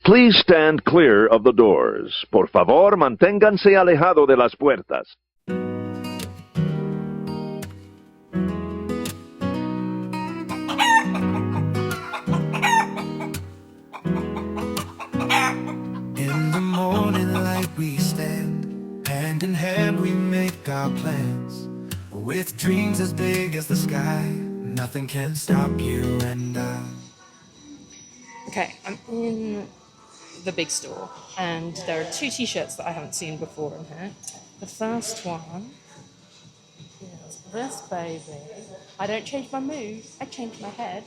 Please stand clear of the doors. Por favor, manténganse alejado de las puertas. In the morning light we stand, hand in hand we make our plans. With dreams as big as the sky, nothing can stop you and I. Okay, I'm in the big store, and there are two t-shirts that I haven't seen before in here. The first one is this baby. I don't change my mood, I change my head.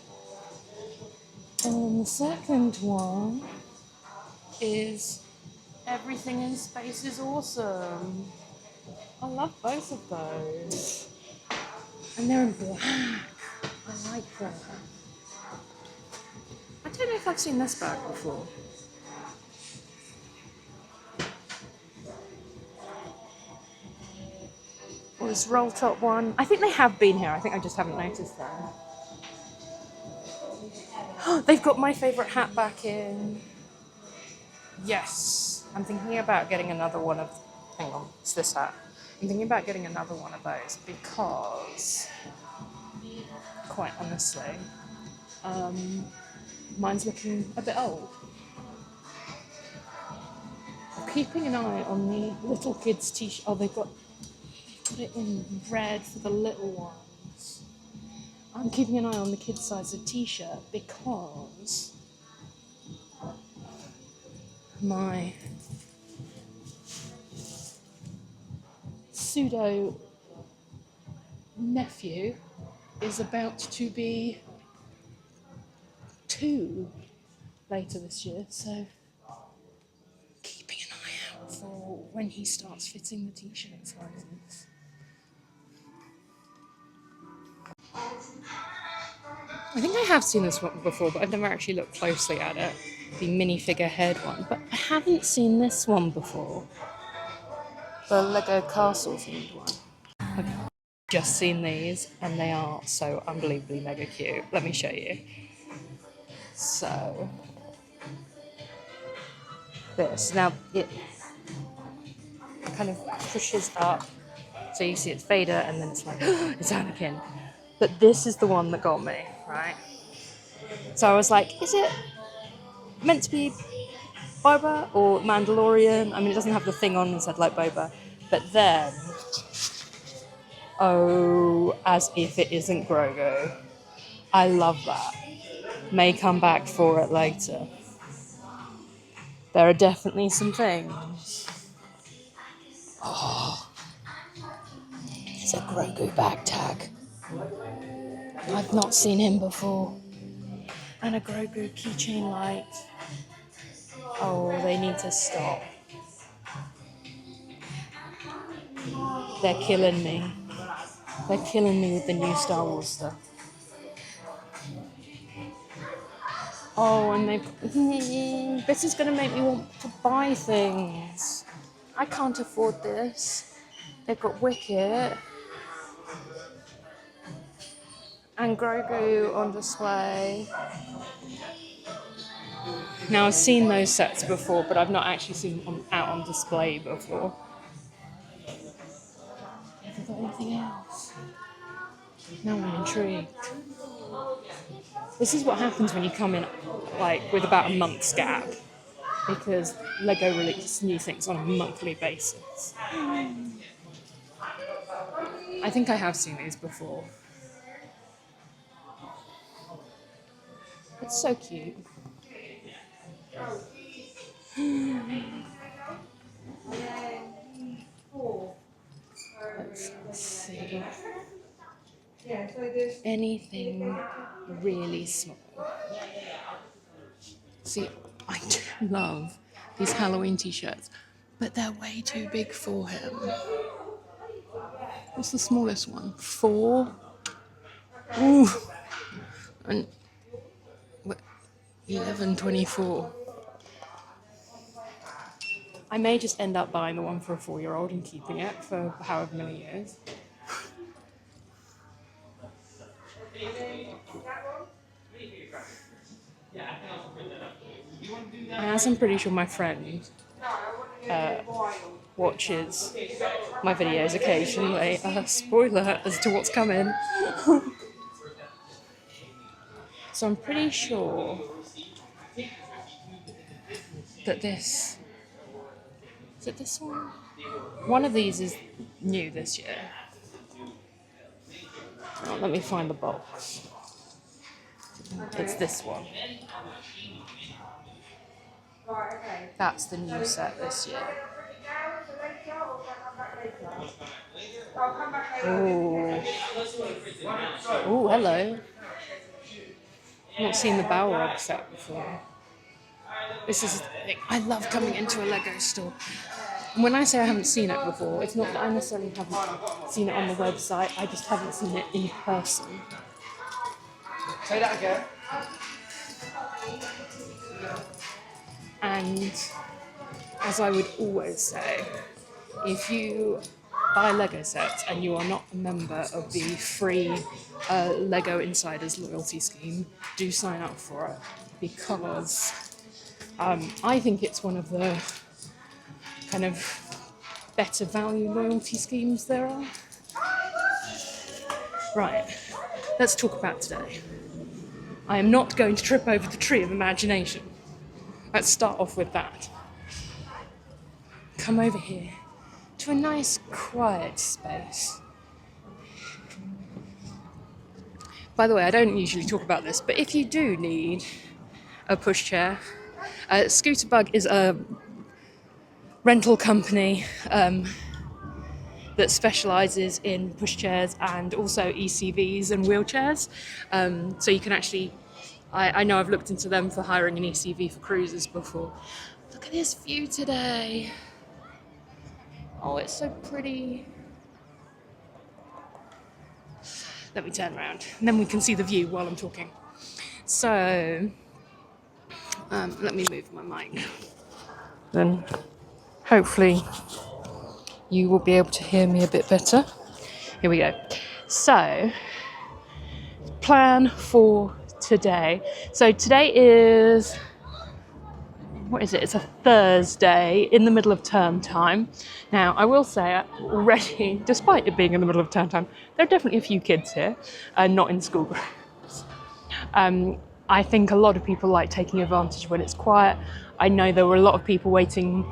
And the second one is Everything in Space is Awesome. I love both of those. And they're in black. I like that. I don't know if I've seen this bag before. Or this roll top one. I think they have been here. I think I just haven't noticed them. They've got my favourite hat back in. Yes. I'm thinking about getting another one of... Hang on, it's this hat. I'm thinking about getting another one of those because, quite honestly, mine's looking a bit old. I'm keeping an eye on the little kids' t-shirt. Oh, they've got it in red for the little ones. I'm keeping an eye on the kids' size of t-shirt because my pseudo nephew is about to be 2 later this year, so keeping an eye out for when he starts fitting the t-shirt sizes. I think I have seen this one before, but I've never actually looked closely at it. The minifigure head one, but I haven't seen this one before. The Lego castle themed one. I've just seen these and they are so unbelievably mega cute. Let me show you. So, this. Now, it kind of pushes up. So you see it's Vader and then it's like, it's Anakin. But this is the one that got me, right? So I was like, is it meant to be Boba or Mandalorian? I mean, it doesn't have the thing on and said like Boba. But then, oh, as if it isn't Grogu. I love that. May come back for it later. There are definitely some things. Oh, it's a Grogu bag tag. I've not seen him before. And a Grogu keychain light. Oh, they need to stop. They're killing me. They're killing me with the new Star Wars stuff. Oh, and this is going to make me want to buy things. I can't afford this. They've got Wicket and Grogu on display. Now, I've seen those sets before, but I've not actually seen them out on display before. Have you got anything else? Now I'm intrigued. This is what happens when you come in like with about a month's gap, because Lego releases new things on a monthly basis. I think I have seen these before. It's so cute. Let's see. Anything really small. See, I do love these Halloween t-shirts, but they're way too big for him. What's the smallest one? 4? Ooh. And 11.24. I may just end up buying the one for a 4-year-old and keeping it for however many years. as I'm pretty sure my friend watches my videos occasionally, spoiler as to what's coming. So I'm pretty sure that is it this one? One of these is new this year. Oh, let me find the box. It's this one. That's the new set this year. Oh, oh, hello. I've not seen the Balrog set before. This is the thing. I love coming into a Lego store. And when I say I haven't seen it before, it's not that I necessarily haven't seen it on the website, I just haven't seen it in person. Say that again. And as I would always say, if you buy Lego sets and you are not a member of the free Lego Insiders loyalty scheme, do sign up for it, because I think it's one of the kind of better value loyalty schemes there are. Right, let's talk about today. I am not going to trip over the tree of imagination. Let's start off with that. Come over here to a nice quiet space. By the way, I don't usually talk about this, but if you do need a pushchair, Scooterbug is a rental company that specialises in pushchairs and also ECVs and wheelchairs. So you can actually, I know I've looked into them for hiring an ECV for cruises before. Look at this view today. Oh, it's so pretty. Let me turn around and then we can see the view while I'm talking. So, let me move my mic. Then hopefully you will be able to hear me a bit better. Here we go. So, plan for today. So today is, what is it? It's a Thursday in the middle of term time. Now, I will say already, despite it being in the middle of term time, there are definitely a few kids here, not in school groups. I think a lot of people like taking advantage when it's quiet. I know there were a lot of people waiting,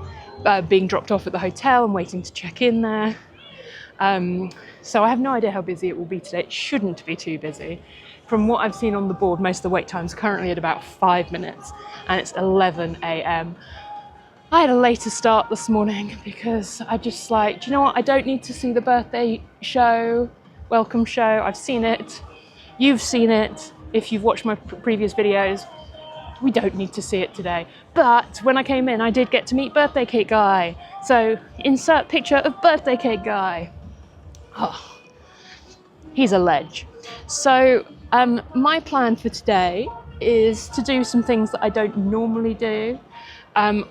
being dropped off at the hotel and waiting to check in there. So I have no idea how busy it will be today. It shouldn't be too busy. From what I've seen on the board, most of the wait time's currently at about 5 minutes, and it's 11 a.m. I had a later start this morning because I just like, do you know what? I don't need to see the birthday show, welcome show. I've seen it. You've seen it. If you've watched my previous videos, we don't need to see it today. But when I came in, I did get to meet Birthday Cake Guy. So insert picture of Birthday Cake Guy. Oh, he's a ledge. So my plan for today is to do some things that I don't normally do.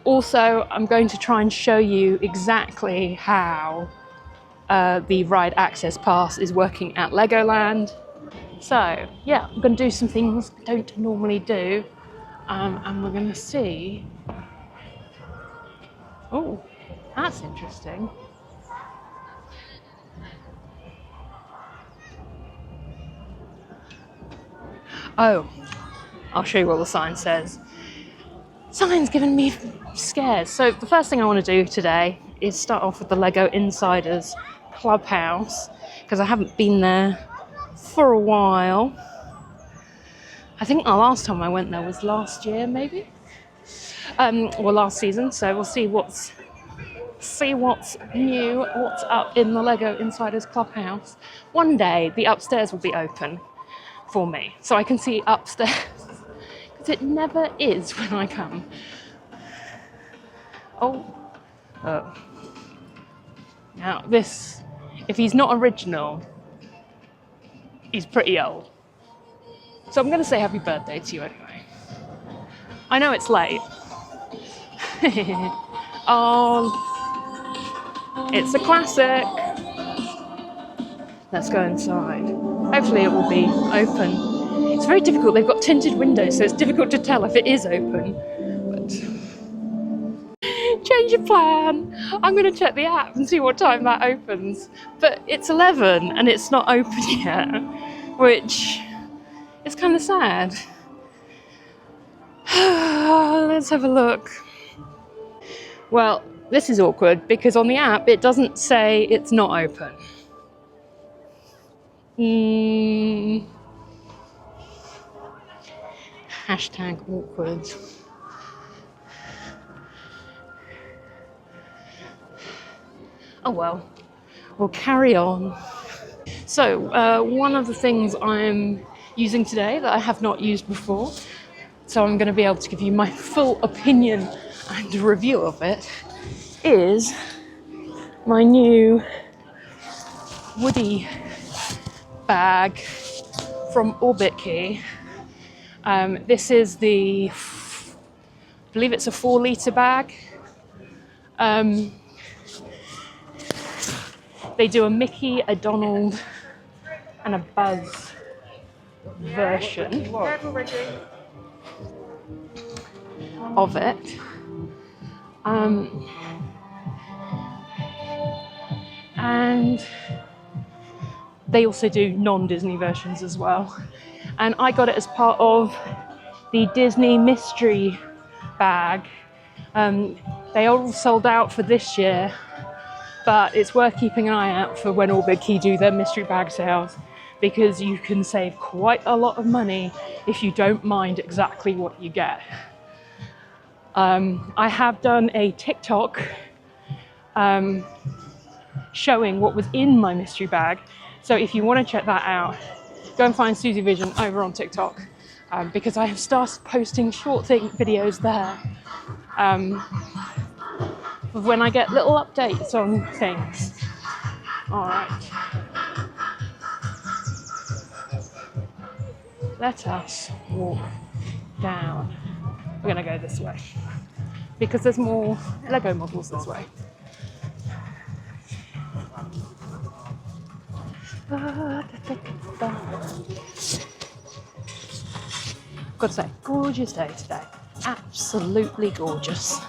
Also, I'm going to try and show you exactly how the Ride Access Pass is working at Legoland. So, yeah, I'm going to do some things I don't normally do. And we're going to see... Oh, that's interesting. Oh, I'll show you what the sign says. Sign's giving me scares. So the first thing I want to do today is start off with the Lego Insiders Clubhouse, because I haven't been there for a while. I think the last time I went there was last year, maybe? Or last season, so we'll see what's new, what's up in the Lego Insiders Clubhouse. One day, the upstairs will be open for me, so I can see upstairs, because it never is when I come. Oh. Now this, if he's not original, he's pretty old. So I'm going to say happy birthday to you anyway. I know it's late. Oh, it's a classic. Let's go inside. Hopefully it will be open. It's very difficult. They've got tinted windows, so it's difficult to tell if it is open. But change of plan. I'm going to check the app and see what time that opens. But it's 11 and it's not open yet, which is kind of sad. Let's have a look. Well, this is awkward because on the app it doesn't say it's not open. Hashtag awkward. Oh well, we'll carry on. So, one of the things I'm using today that I have not used before, so I'm going to be able to give you my full opinion and review of it, is my new woody bag from Orbitkey. This is I believe it's a 4-litre bag. They do a Mickey, a Donald, and a Buzz version of it. And they also do non-Disney versions as well. And I got it as part of the Disney mystery bag. They all sold out for this year, but it's worth keeping an eye out for when Orbitkey do their mystery bag sales, because you can save quite a lot of money if you don't mind exactly what you get. I have done a TikTok showing what was in my mystery bag, so if you want to check that out, go and find SuzieVision over on TikTok, because I have started posting short videos there when I get little updates on things. All right. Let us walk down. We're going to go this way because there's more Lego models this way. Got to say, gorgeous day today. Absolutely gorgeous.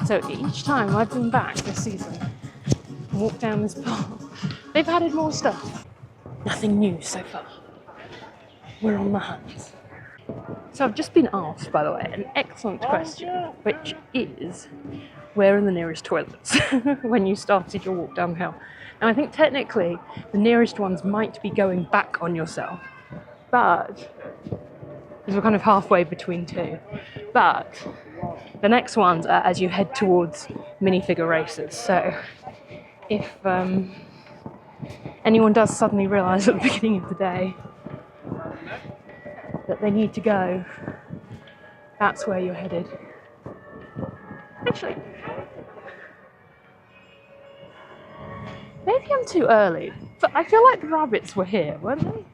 So each time I've been back this season and walked down this path, they've added more stuff. Nothing new so far. We're on the hunt. So I've just been asked, by the way, an excellent question, which is, where are the nearest toilets when you started your walk down the hill? Now I think technically the nearest ones might be going back on yourself, but because we're kind of halfway between two. But the next ones are as you head towards minifigure races. So if anyone does suddenly realise at the beginning of the day that they need to go, that's where you're headed. Actually, maybe I'm too early, but I feel like the rabbits were here, weren't they?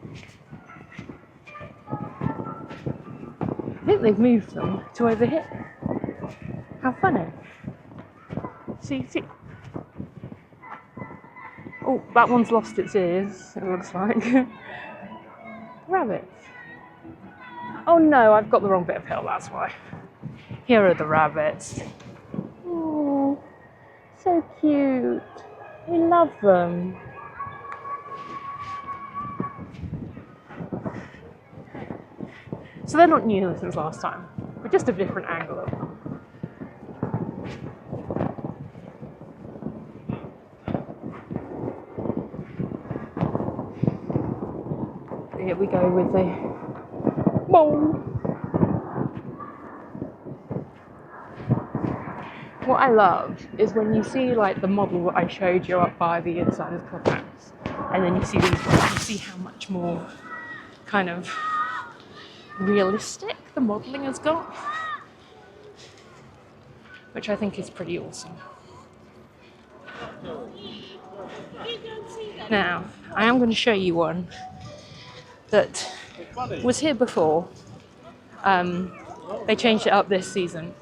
I think they've moved them to over here. How funny. See. Oh, that one's lost its ears, it looks like. Rabbits. Oh no, I've got the wrong bit of hill, that's why. Here are the rabbits. Oh, so cute. I love them. So they're not new since last time, but just a different angle of them. Here we go with the bowl. What I love is when you see like the model that I showed you up by the Insiders Clubhouse, and then you see these ones, you see how much more kind of realistic the modelling has got, which I think is pretty awesome. Now, I am going to show you one that was here before. They changed it up this season,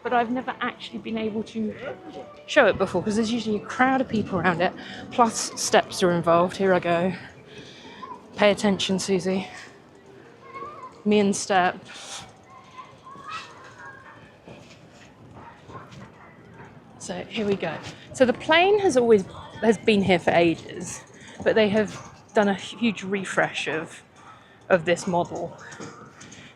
but I've never actually been able to show it before because there's usually a crowd of people around it, plus steps are involved. Here I go. Pay attention, Susie. Me and Step. So here we go. So the plane has been here for ages, but they have done a huge refresh of this model.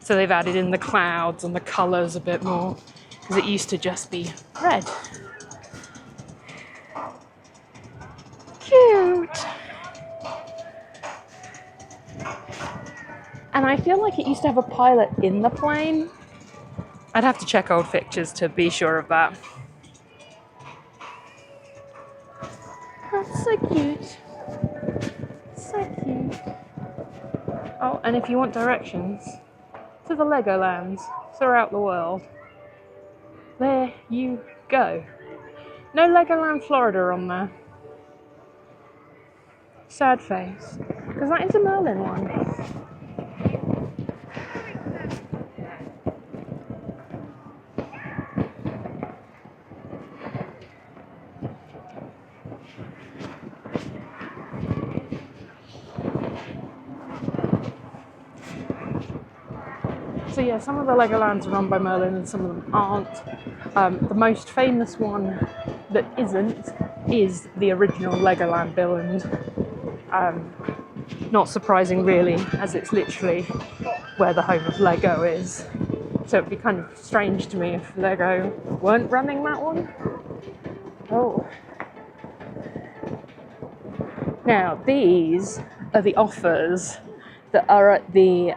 So they've added in the clouds and the colours a bit more, because it used to just be red. Cute! And I feel like it used to have a pilot in the plane. I'd have to check old pictures to be sure of that. That's so cute. So cute. Oh, and if you want directions to the Legolands throughout the world, there you go. No Legoland Florida on there. Sad face. Because that is a Merlin one. So yeah, some of the Legolands are run by Merlin and some of them aren't. The most famous one that isn't is the original Legoland Billund. Not surprising really, as it's literally where the home of Lego is. So it'd be kind of strange to me if Lego weren't running that one. Oh. Now these are the offers that are at the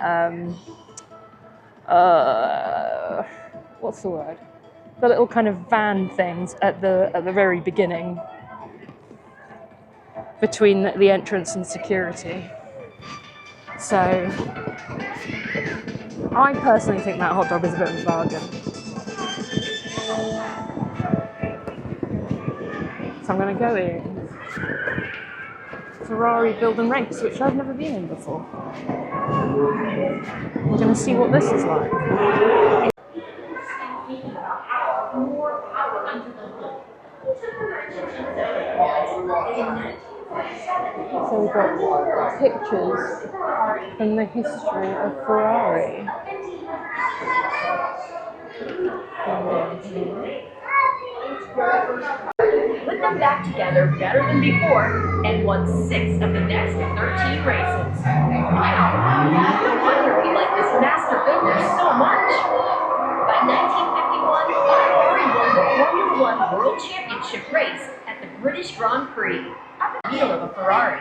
what's the word? The little kind of van things at the very beginning, between the entrance and security. So I personally think that hot dog is a bit of a bargain. So I'm going to go in Ferrari Build and Race, which I've never been in before. We're going to see what this is like. So we've got pictures from the history of Ferrari. Put them back together better than before and won 6 of the next 13 races. Wow, no wonder we like this master builder so much. By 1951, Ferrari won the Formula One World Championship race at the British Grand Prix. The wheel of a Ferrari.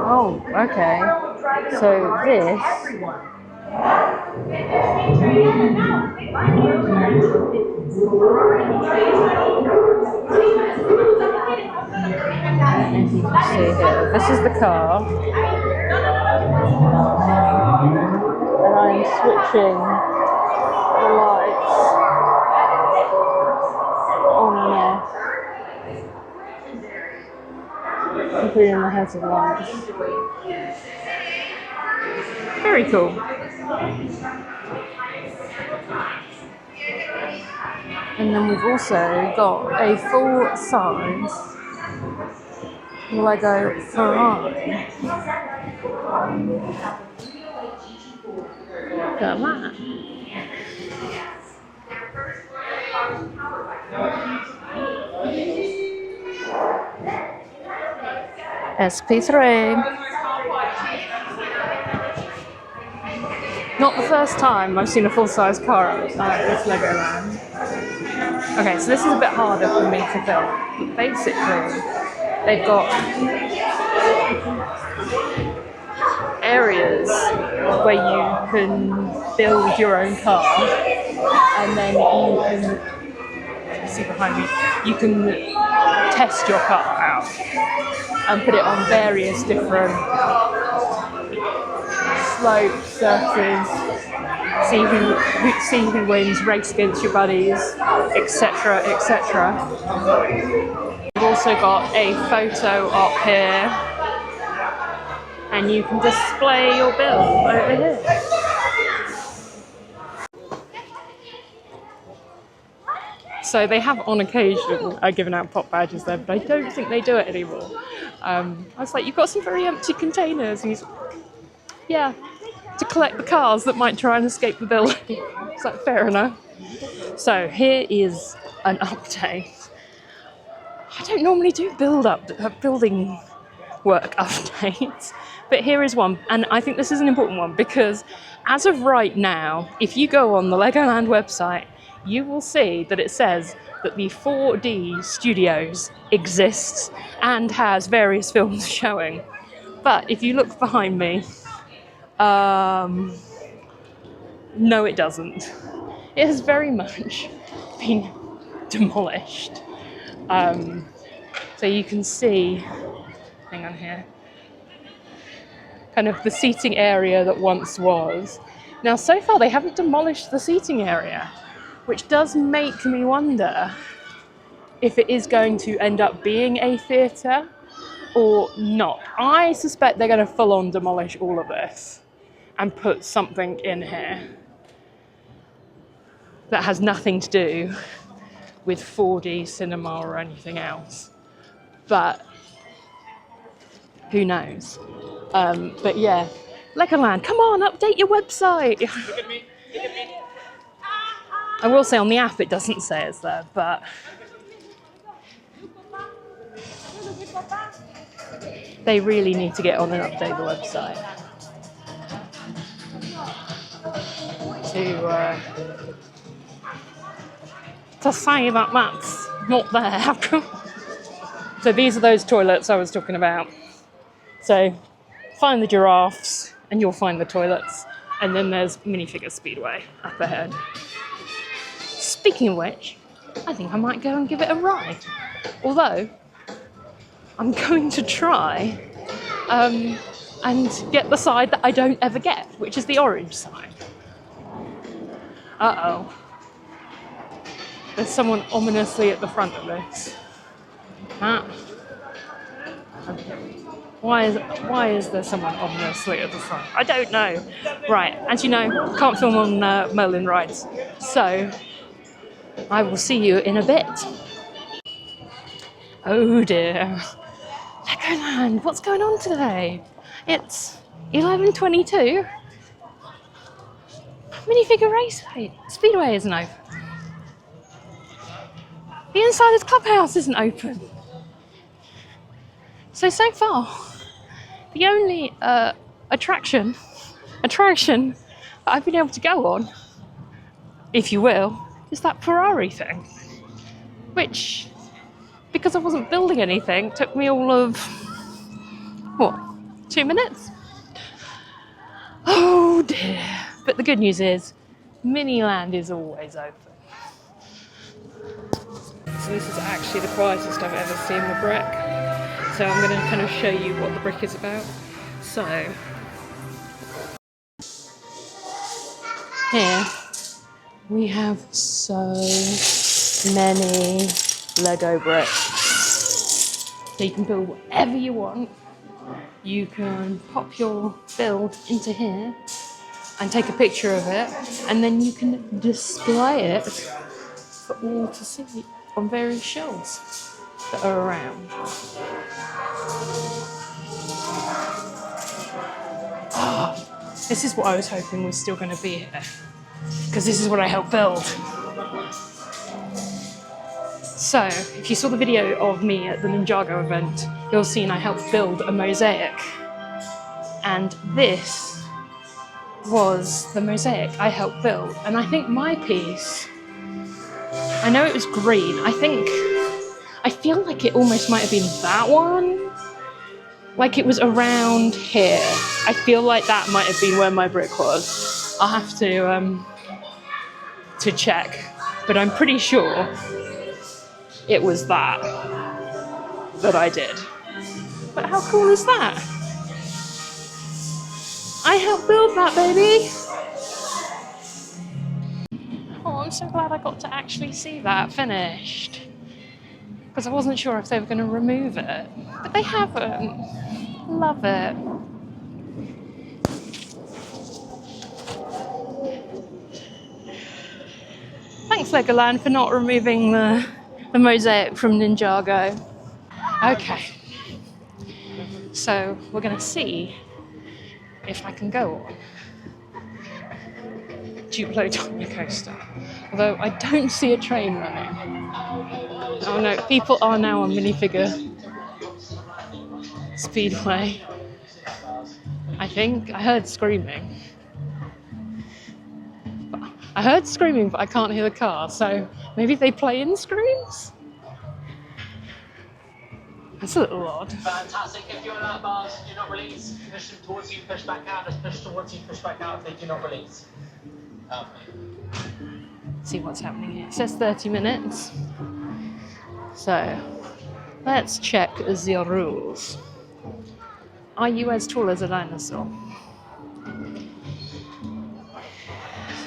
Oh, okay. So this this is the car, and I'm switching the lights on and off, including the heads of lights. Very cool. And then we've also got a full-size Lego Ferrari. Look at that. SP3. Not the first time I've seen a full-size car at this Legoland. Okay, so this is a bit harder for me to film. But basically, they've got areas where you can build your own car, and then you can, see behind me, you can test your car out and put it on various different slopes, surfaces, see who wins, race against your buddies, etc, etc. We've also got a photo op here, and you can display your build over here. So they have on occasion given out pop badges there, but I don't think they do it anymore. I was like, you've got some very empty containers, and he's like, yeah, to collect the cars that might try and escape the building. Is that fair enough? So here is an update. I don't normally do building work updates, but here is one, and I think this is an important one because as of right now, if you go on the Legoland website, you will see that it says that the 4D Studios exists and has various films showing. But if you look behind me, no, it doesn't. It has very much been demolished. So you can see, hang on here, kind of the seating area that once was. Now, so far they haven't demolished the seating area, which does make me wonder if it is going to end up being a theatre or not. I suspect they're going to full on demolish all of this and put something in here that has nothing to do with 4D cinema or anything else. But who knows? But yeah, Legoland, come on, update your website. Look at me. Look at me. I will say on the app it doesn't say it's there, but they really need to get on and update the website to say that that's not there. So these are those toilets I was talking about. So find the giraffes and you'll find the toilets, and then there's Minifigure Speedway up ahead. Speaking of which, I think I might go and give it a ride. Although, I'm going to try and get the side that I don't ever get, which is the orange side. Uh-oh. There's someone ominously at the front of this. Why is there someone ominously at the front? I don't know. Right, as you know, can't film on Merlin rides. So, I will see you in a bit. Oh dear. Legoland, what's going on today? It's 11:22. Minifigure race Speedway isn't open. The Insiders Clubhouse isn't open. So far, the only attraction that I've been able to go on, if you will, is that Ferrari thing. Which, because I wasn't building anything, took me all of, 2 minutes? Oh dear. But the good news is, Miniland is always open. So this is actually the quietest I've ever seen the brick. So I'm going to kind of show you what the brick is about. So, here we have so many Lego bricks. So you can build whatever you want. You can pop your build into here and take a picture of it, and then you can display it for all to see on various shelves that are around. This is what I was hoping was still going to be here, because this is what I helped build. So, if you saw the video of me at the Ninjago event, you'll see I helped build a mosaic. And this was the mosaic I helped build. And I think my piece, I know it was green, I feel like it almost might have been that one. Like it was around here. I feel like that might have been where my brick was. I'll have to check, but I'm pretty sure it was that I did. But how cool is that? I helped build that, baby. Oh, I'm so glad I got to actually see that finished. Because I wasn't sure if they were going to remove it, but they haven't. Love it. Thanks, Legoland, for not removing the mosaic from Ninjago. Okay. So we're going to see if I can go on Duplo Dino Coaster. Although I don't see a train running. Oh no, people are now on minifigure speedway. I think I heard screaming. I heard screaming, but I can't hear the car, so maybe they play in screams? That's a little odd. Fantastic. If you're in that bars, do not release. Push them towards you, push back out. Let's push towards you, push back out if they do not release. See what's happening here. It says 30 minutes. So, let's check the rules. Are you as tall as a dinosaur?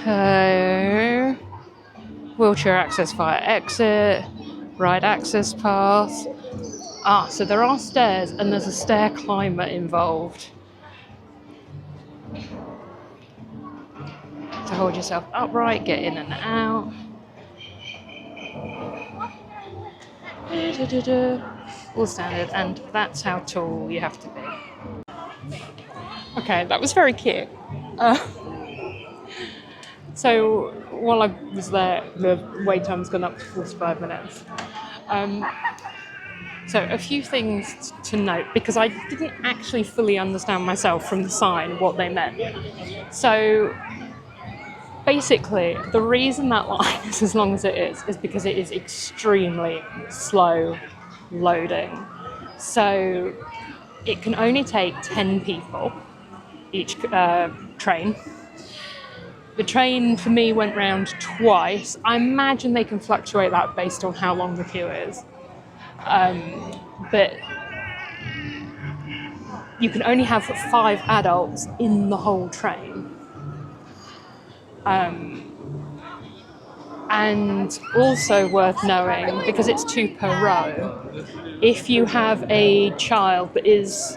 So, wheelchair access via exit, ride access pass. So there are stairs and there's a stair climber involved. To hold yourself upright, get in and out. All standard, and that's how tall you have to be. Okay, that was very cute. So while I was there, the wait time's gone up to 45 minutes. So a few things to note, because I didn't actually fully understand myself from the sign what they meant. So basically, the reason that line is as long as it is because it is extremely slow loading. So it can only take 10 people each train. The train for me went round twice. I imagine they can fluctuate that based on how long the queue is. But you can only have 5 adults in the whole train. And also worth knowing, because it's 2 per row, if you have a child that is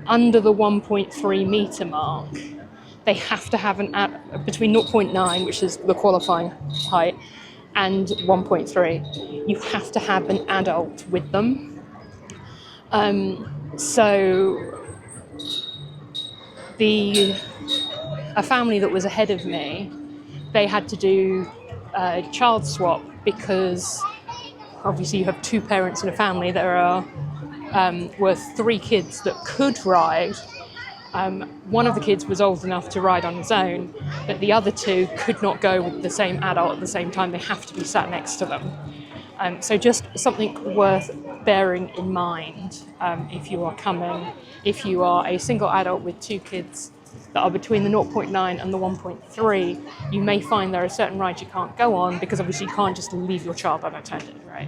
under the 1.3 metre mark, they have to have between 0.9, which is the qualifying height, and 1.3. You have to have an adult with them. So a family that was ahead of me, they had to do a child swap because obviously you have 2 parents in a family. There were 3 kids that could ride. One of the kids was old enough to ride on his own, but the other 2 could not go with the same adult at the same time. They have to be sat next to them. So just something worth bearing in mind if you are coming. If you are a single adult with 2 kids that are between the 0.9 and the 1.3, you may find there are certain rides you can't go on because obviously you can't just leave your child unattended, right?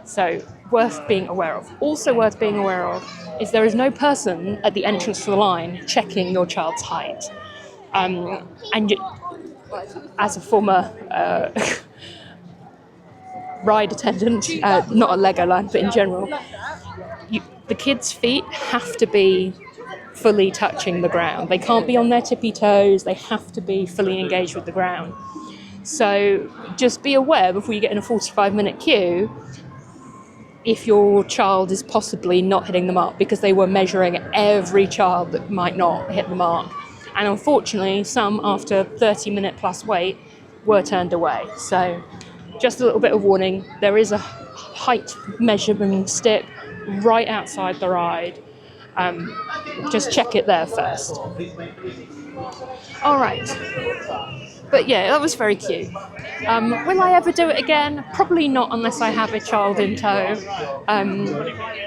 So worth being aware of. Also worth being aware of is there is no person at the entrance to the line checking your child's height. As a former ride attendant, not at Legoland, but in general, the kids' feet have to be fully touching the ground. They can't be on their tippy toes. They have to be fully engaged with the ground. So just be aware before you get in a 45-minute queue if your child is possibly not hitting the mark, because they were measuring every child that might not hit the mark. And unfortunately, some after 30-minute plus wait were turned away. So just a little bit of warning, there is a height measuring stick right outside the ride. Just check it there first. All right. But yeah, that was very cute. Will I ever do it again? Probably not unless I have a child in tow.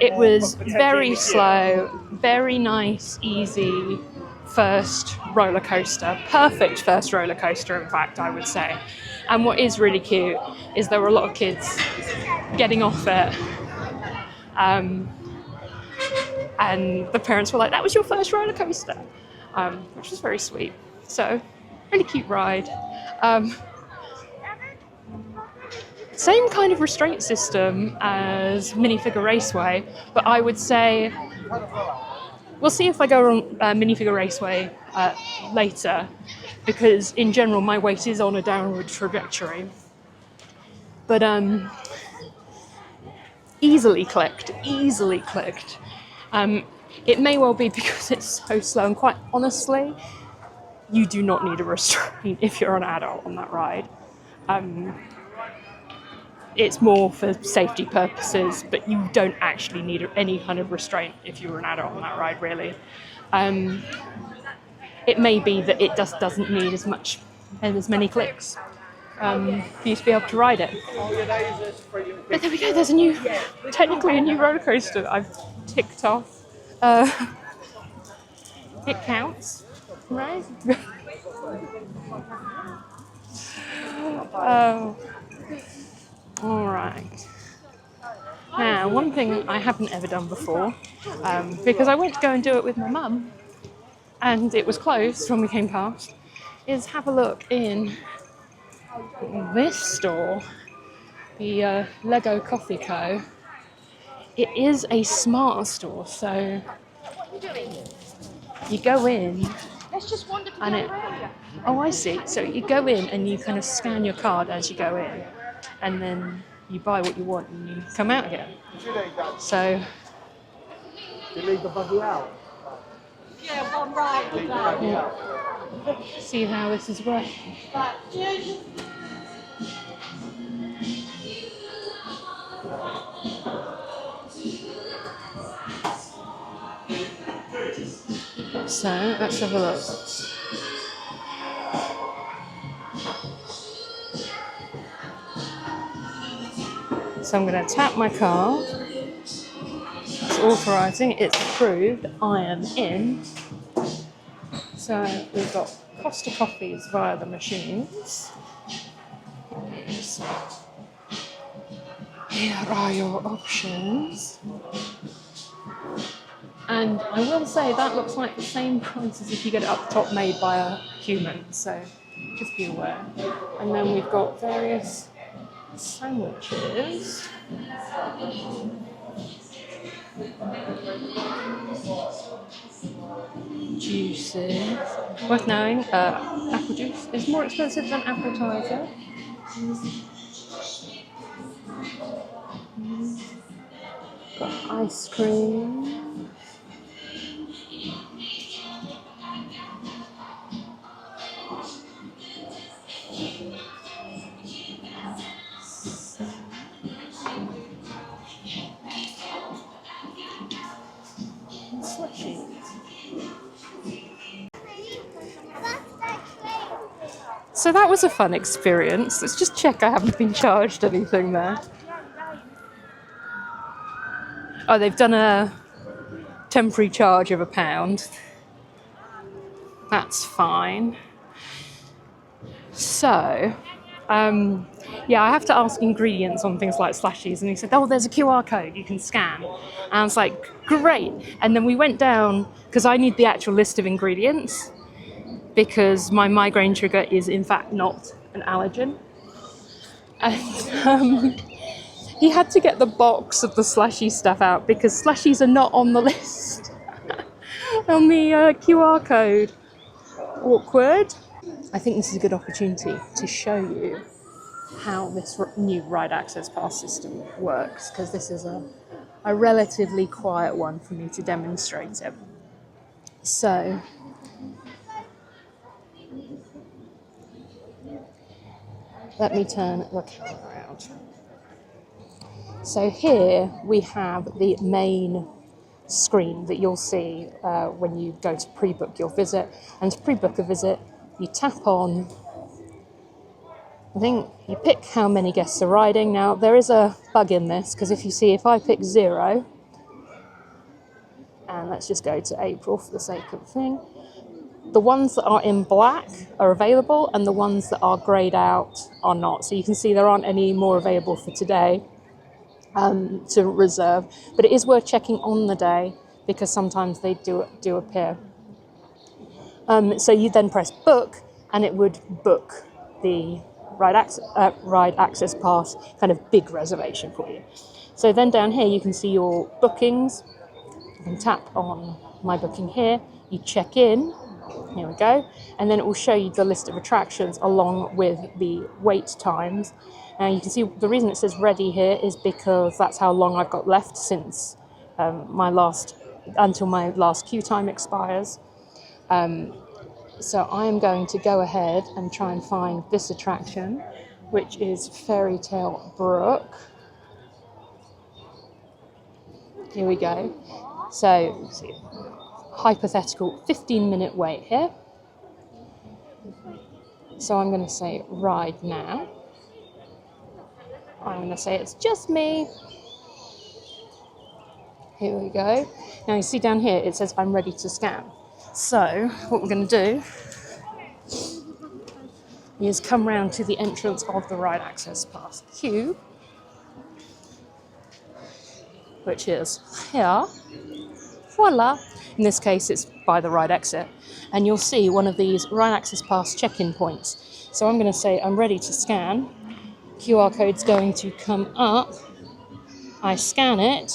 It was very slow, very nice, easy first roller coaster. Perfect first roller coaster, in fact, I would say. And what is really cute is there were a lot of kids getting off it. And the parents were like, that was your first roller coaster, which was very sweet. So, really cute ride. Same kind of restraint system as Minifigure Raceway, but I would say, we'll see if I go on Minifigure Raceway later, because in general my weight is on a downward trajectory. But easily clicked. It may well be because it's so slow, and quite honestly, you do not need a restraint if you're an adult on that ride. It's more for safety purposes, but you don't actually need any kind of restraint if you're an adult on that ride, really. It may be that it doesn't need as many clicks for you to be able to ride it. But there we go, there's technically a new roller coaster that I've ticked off. It counts, right? All right. Now, one thing I haven't ever done before, because I went to go and do it with my mum, and it was closed when we came past, is have a look in this store, the Lego Coffee Co. It is a smart store, so you go in and it... Oh, I see. So you go in and you kind of scan your card as you go in, and then you buy what you want and you come out again. So... You leave the buggy out? Yeah, one right with that. Yeah. See how this is working. So let's have a look. So I'm going to tap my card. It's authorising, it's approved, I am in. So we've got Costa coffees via the machines. Here are your options. And I will say that looks like the same price as if you get it up top made by a human, so just be aware. And then we've got various sandwiches. Juices. Worth knowing, apple juice is more expensive than appetizer. Got ice cream. So that was a fun experience. Let's just check I haven't been charged anything there. Oh, they've done a temporary charge of £1. That's fine. So, yeah, I have to ask ingredients on things like slashies, and he said, oh, there's a QR code you can scan. And I was like, great. And then we went down, because I need the actual list of ingredients, because my migraine trigger is in fact not an allergen. And he had to get the box of the slushy stuff out because slushies are not on the list on the QR code. Awkward. I think this is a good opportunity to show you how this new Ride Access Pass system works, because this is a relatively quiet one for me to demonstrate it. So, let me turn the camera around. So here we have the main screen that you'll see when you go to pre-book your visit. And to pre-book a visit, you tap on, I think you pick how many guests are riding. Now, there is a bug in this, because if I pick 0, and let's just go to April for the sake of the thing, the ones that are in black are available, and the ones that are greyed out are not. So you can see there aren't any more available for today to reserve. But it is worth checking on the day, because sometimes they do appear. So you then press book, and it would book the Ride Access Pass kind of big reservation for you. So then down here you can see your bookings. You can tap on my booking here. You check in. Here we go. And then it will show you the list of attractions along with the wait times. And you can see the reason it says ready here is because that's how long I've got left since until my last queue time expires. So I am going to go ahead and try and find this attraction, which is Fairytale Brook. Here we go. So, let's see, hypothetical 15-minute wait here. So I'm going to say ride now. I'm going to say it's just me. Here we go. Now you see down here it says I'm ready to scan. So what we're going to do is come round to the entrance of the Ride Access Pass queue, which is here. Voila! In this case it's by the ride exit, and you'll see one of these Ride Access Pass check-in points. So I'm going to say I'm ready to scan. QR code's going to come up. I scan it,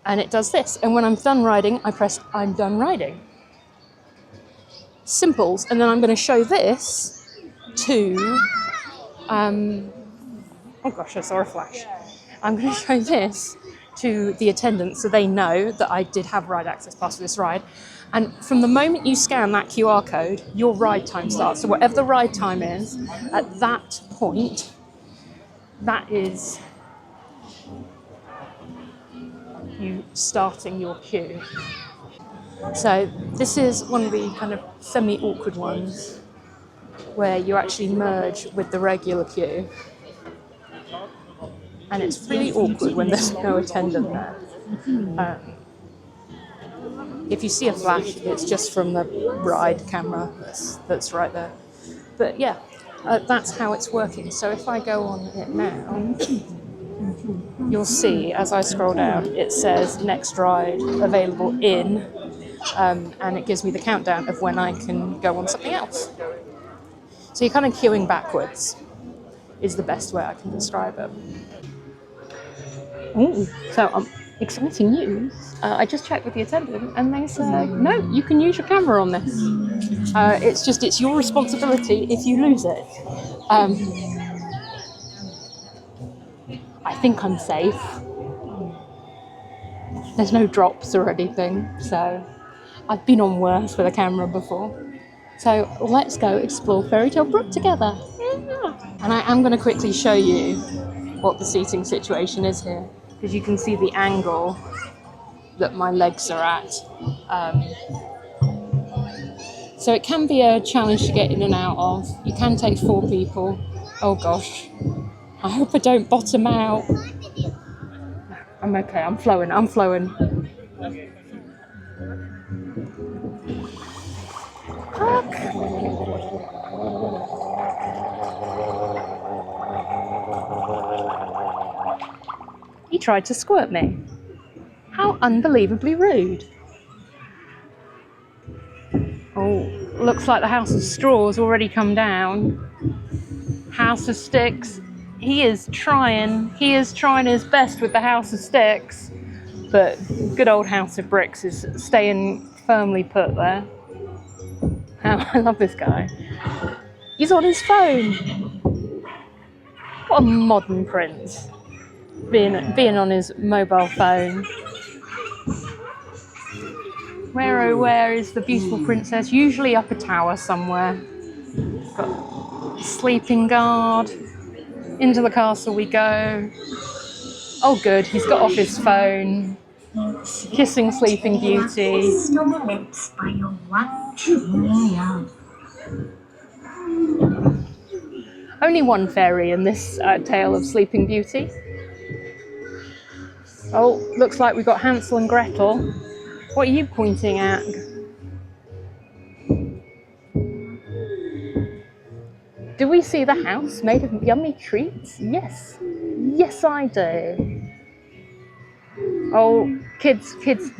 and it does this. And when I'm done riding, I press I'm done riding. Simples. And then I'm going to show this to, oh gosh, I saw a flash. I'm going to show this to the attendants so they know that I did have ride access pass for this ride. And from the moment you scan that QR code, your ride time starts. So whatever the ride time is, at that point, that is you starting your queue. So this is one of the kind of semi-awkward ones where you actually merge with the regular queue. And it's really awkward when there's no attendant there. If you see a flash, it's just from the ride camera that's right there. But yeah, that's how it's working. So if I go on it now, you'll see as I scroll down, it says next ride available in, and it gives me the countdown of when I can go on something else. So you're kind of queuing backwards, is the best way I can describe it. Ooh, so exciting news. I just checked with the attendant and they said, no, you can use your camera on this. It's your responsibility if you lose it. I think I'm safe. There's no drops or anything, so I've been on worse with a camera before. So let's go explore Fairytale Brook together. Yeah. And I am going to quickly show you what the seating situation is here, because you can see the angle that my legs are at. So it can be a challenge to get in and out of. You can take 4 people. Oh gosh, I hope I don't bottom out. I'm okay, I'm flowing. Park. He tried to squirt me. How unbelievably rude. Oh, looks like the House of Straw has already come down. House of Sticks. He is trying his best with the House of Sticks, but good old House of Bricks is staying firmly put there. Oh, I love this guy. He's on his phone. What a modern prince. Being on his mobile phone. Where oh where is the beautiful princess? Usually up a tower somewhere. Got sleeping guard. Into the castle we go. Oh good, he's got off his phone. Kissing Sleeping Beauty. Only one fairy in this tale of Sleeping Beauty. Oh, looks like we've got Hansel and Gretel. What are you pointing at? Do we see the house made of yummy treats? Yes. Yes, I do. Oh, kids,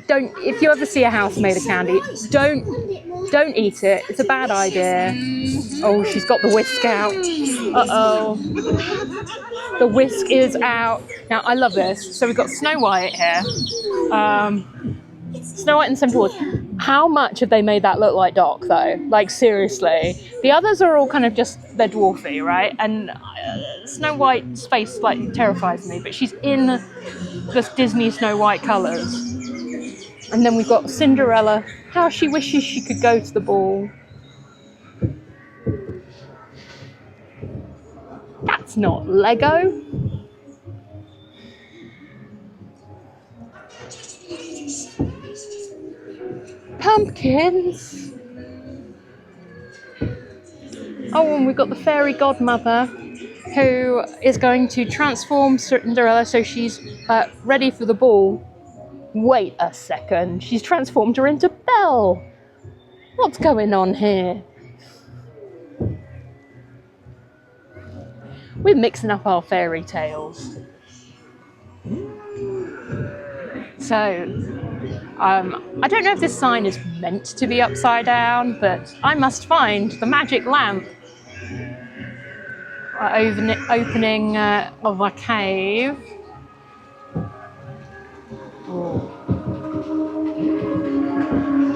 don't, if you ever see a house made of candy, don't eat it. It's a bad idea. Oh, she's got the whisk out. Uh-oh. The whisk is out. Now, I love this. So we've got Snow White here. Snow White and 7 Dwarfs. How much have they made that look like Doc, though? Like, seriously. The others are all kind of just, they're dwarfy, right? And Snow White's face, like, terrifies me. But she's in the Disney Snow White colours. And then we've got Cinderella how she wishes she could go to the ball. That's not Lego. Pumpkins. Oh, and we've got the fairy godmother who is going to transform Cinderella so she's ready for the ball. Wait a second, she's transformed her into Belle. What's going on here? We're mixing up our fairy tales. So, I don't know if this sign is meant to be upside down, but I must find the magic lamp. Opening of a cave. Oh.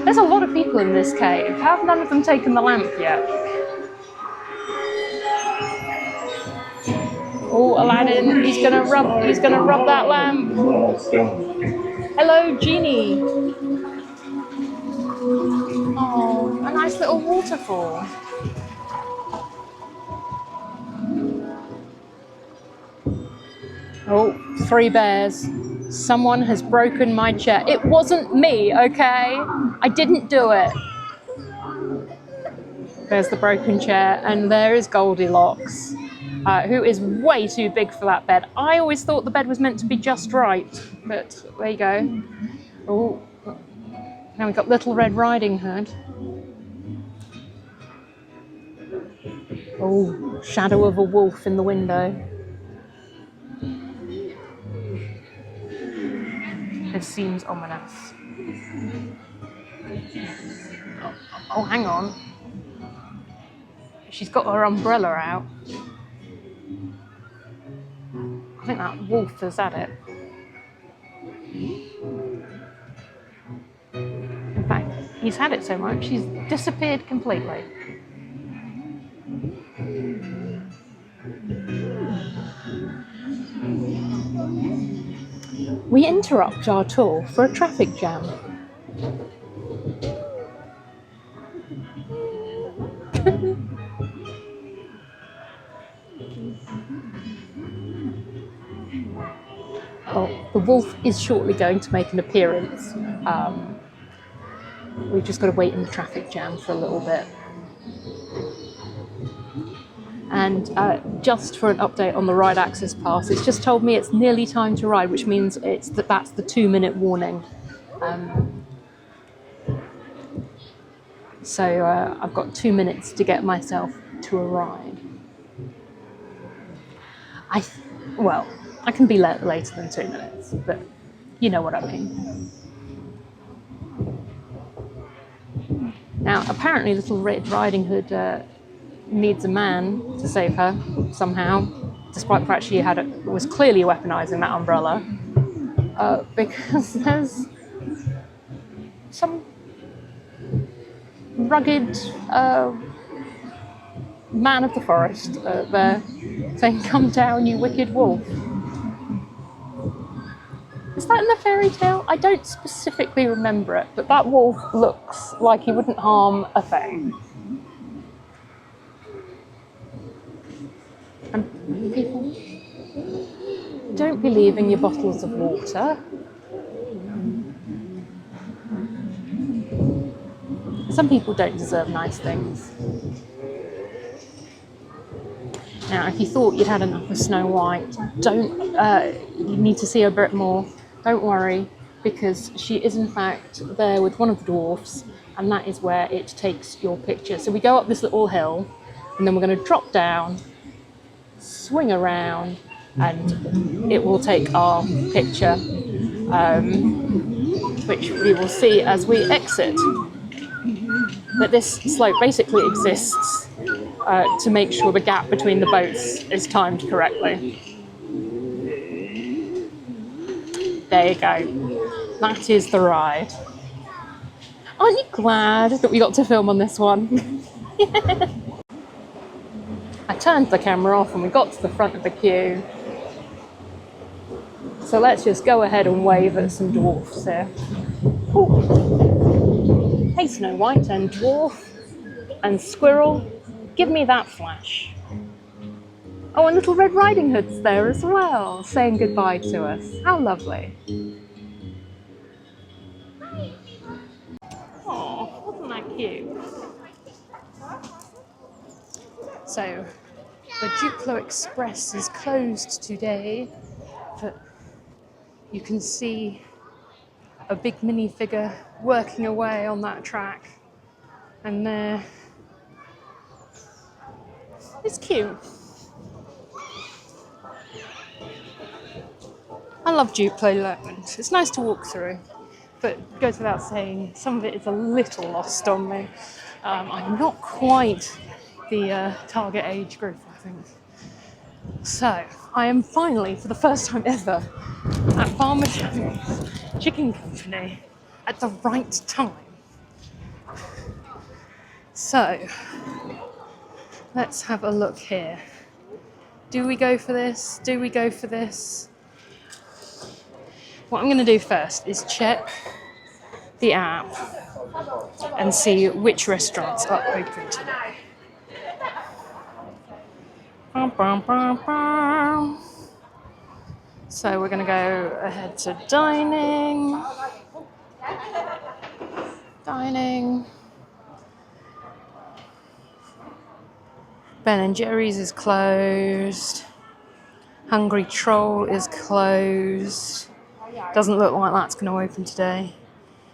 There's a lot of people in this cave. How have none of them taken the lamp yet? Oh, Aladdin, he's gonna rub that lamp. Hello, Genie. Oh, a nice little waterfall. Oh, 3 bears. Someone has broken my chair. It wasn't me, okay? I didn't do it. There's the broken chair, and there is Goldilocks, who is way too big for that bed. I always thought the bed was meant to be just right, but there you go. Oh, now we've got Little Red Riding Hood. Oh, shadow of a wolf in the window. This seems ominous. Oh, hang on. She's got her umbrella out. I think that wolf has had it. In fact, he's had it so much, he's disappeared completely. We interrupt our tour for a traffic jam. Oh, the wolf is shortly going to make an appearance. We've just got to wait in the traffic jam for a little bit. And just for an update on the Ride Access Pass, it's just told me it's nearly time to ride, which means that's the 2-minute warning. So I've got 2 minutes to get myself to a ride. Well, I can be later than 2 minutes, but you know what I mean. Now, apparently Little Red Riding Hood needs a man to save her somehow, despite the fact she was clearly weaponizing that umbrella, because there's some rugged man of the forest there saying, "Come down, you wicked wolf." Is that in the fairy tale? I don't specifically remember it, but that wolf looks like he wouldn't harm a thing. And people, don't be leaving your bottles of water. Some people don't deserve nice things. Now, if you thought you'd had enough of Snow White, you need to see her a bit more. Don't worry, because she is in fact there with one of the dwarfs, and that is where it takes your picture. So we go up this little hill, and then we're going to drop down, swing around, and it will take our picture, which we will see as we exit. But this slope basically exists to make sure the gap between the boats is timed correctly. There you go. That is the ride. Aren't you glad that we got to film on this one? I turned the camera off and we got to the front of the queue. So let's just go ahead and wave at some dwarfs here. Ooh. Snow White and Dwarf and Squirrel. Give me that flash. Oh, and Little Red Riding Hood's there as well, saying goodbye to us. How lovely. Oh, wasn't that cute? So, the Duplo Express is closed today, but you can see a big minifigure working away on that track. And there, it's cute. I love Duplo Land. It's nice to walk through, but it goes without saying, some of it is a little lost on me. I'm not quite the target age group, I think. So, I am finally, for the first time ever, at Farmer Joe's Chicken Company at the right time. So, let's have a look here. Do we go for this? Do we go for this? What I'm going to do first is check the app and see which restaurants are open today. So we're going to go ahead to dining. Ben & Jerry's is closed. Hungry Troll is closed. Doesn't look like that's going to open today.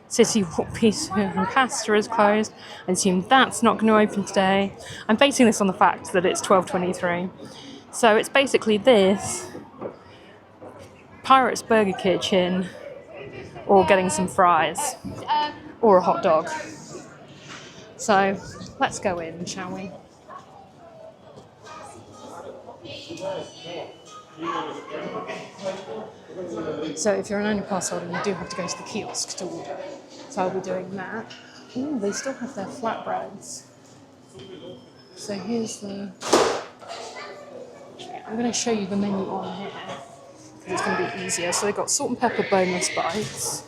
City Walk Pizza and Pasta is closed. I assume that's not going to open today. I'm basing this on the fact that it's 12:23. So it's basically this, Pirate's Burger Kitchen, or getting some fries, or a hot dog. So let's go in, shall we? So if you're an annual pass holder, you do have to go to the kiosk to order. So I'll be doing that. Ooh, they still have their flatbreads. So here's the... I'm going to show you the menu on here, because it's going to be easier. So they've got salt and pepper boneless bites.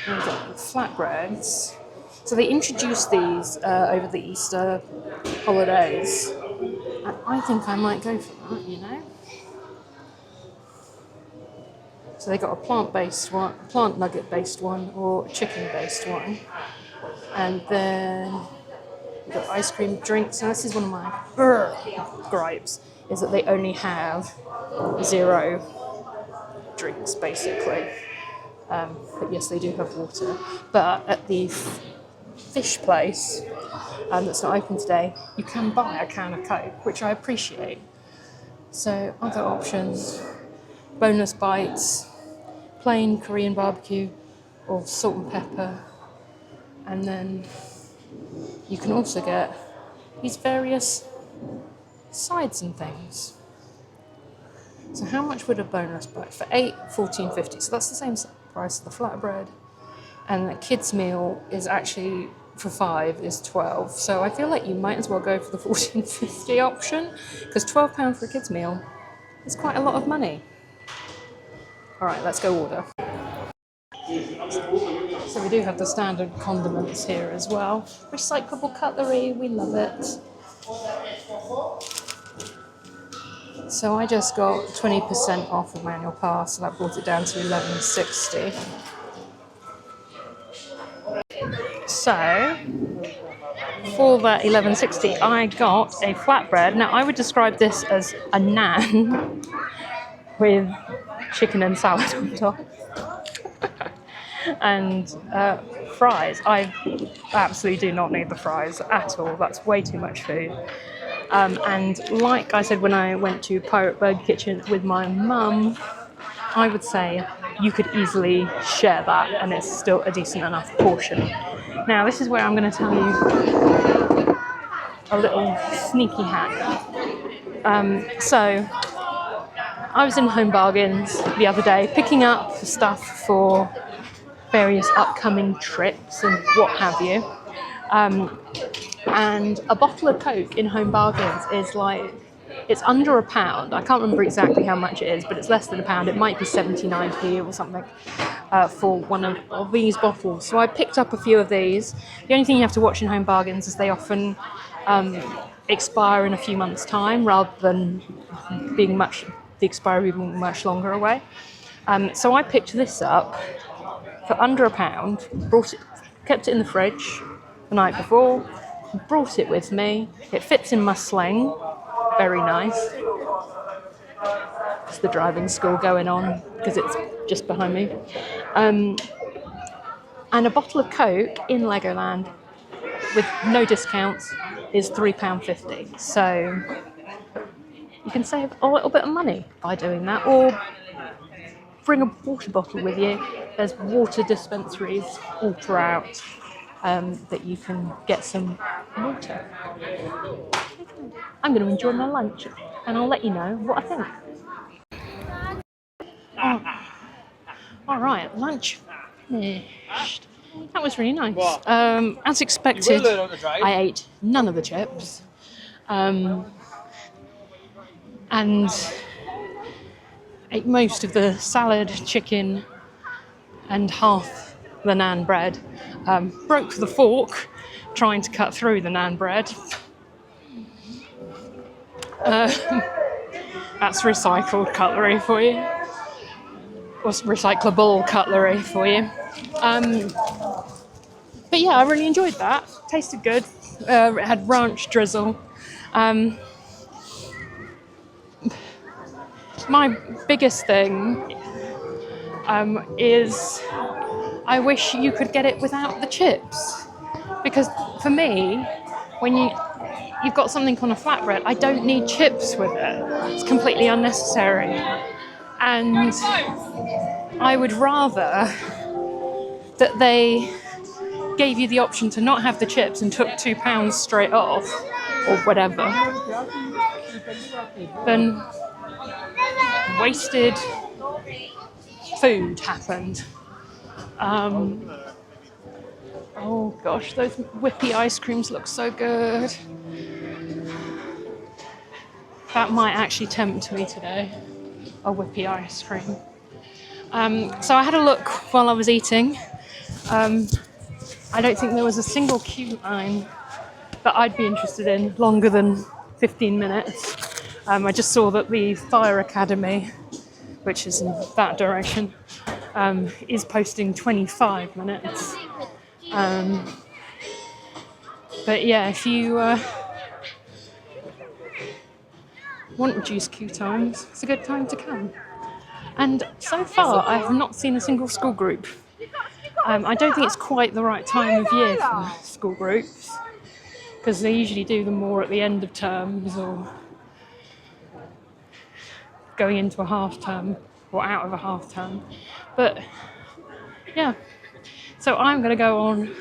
And we've got flatbreads. So they introduced these over the Easter holidays. And I think I might go for that, you know? So they got a plant-based one, plant nugget-based one, or a chicken-based one. And then we've got ice cream drinks. Now this is one of my gripes, is that they only have 0 drinks, basically. But yes, they do have water. But at the fish place that's not open today, you can buy a can of Coke, which I appreciate. So other options, boneless bites, plain Korean barbecue, or salt and pepper. And then you can also get these various sides and things. So how much would a boneless bite? For 8, $14.50. So that's the same price as the flatbread. And the kids' meal is actually, for 5, is 12. So I feel like you might as well go for the $14.50 option, because £12 for a kids' meal is quite a lot of money. All right, let's go order. So we do have the standard condiments here as well. Recyclable cutlery, we love it. So I just got 20% off of my annual pass, so that brought it down to $11.60. So for that $11.60, I got a flatbread. Now I would describe this as a naan with chicken and salad on top. And fries. I absolutely do not need the fries at all. That's way too much food. And like I said when I went to Pirate Burger Kitchen with my mum, I would say you could easily share that and it's still a decent enough portion. Now this is where I'm going to tell you a little sneaky hack. So I was in Home Bargains the other day picking up stuff for various upcoming trips and what have you. And a bottle of Coke in Home Bargains is like, it's under £1. I can't remember exactly how much it is, but it's less than £1. It might be 79p or something. for one of these bottles. So I picked up a few of these. The only thing you have to watch in Home Bargains is they often expire in a few months' time rather than the expiry being much longer away. So I picked this up for under £1, kept it in the fridge the night before, brought it with me. It fits in my sling, very nice. It's the driving school going on because it's just behind me. And a bottle of Coke in Legoland with no discounts is £3.50. So you can save a little bit of money by doing that, or bring a water bottle with you. There's water dispensaries all throughout that you can get some water. I'm going to enjoy my lunch and I'll let you know what I think. Oh. All right, lunch finished. That was really nice. As expected, I ate none of the chips. And ate most of the salad, chicken, and half the naan bread. Broke the fork trying to cut through the naan bread. That's recycled cutlery for you. Or recyclable cutlery for you. But yeah, I really enjoyed that. Tasted good. It had ranch drizzle. My biggest thing is I wish you could get it without the chips, because for me, when you've got something on a flatbread, I don't need chips with it. It's completely unnecessary, and I would rather that they gave you the option to not have the chips and took £2 straight off or whatever than wasted food happened. Oh gosh, those whippy ice creams look so good. That might actually tempt me today, a whippy ice cream. So I had a look while I was eating. I don't think there was a single queue line that I'd be interested in longer than 15 minutes. I just saw that the Fire Academy, which is in that direction, is posting 25 minutes. But yeah, if you want reduced queue times, it's a good time to come. And so far, I have not seen a single school group. I don't think it's quite the right time of year for school groups, because they usually do them more at the end of terms or going into a half term or out of a half term. But yeah, so I'm going to go on.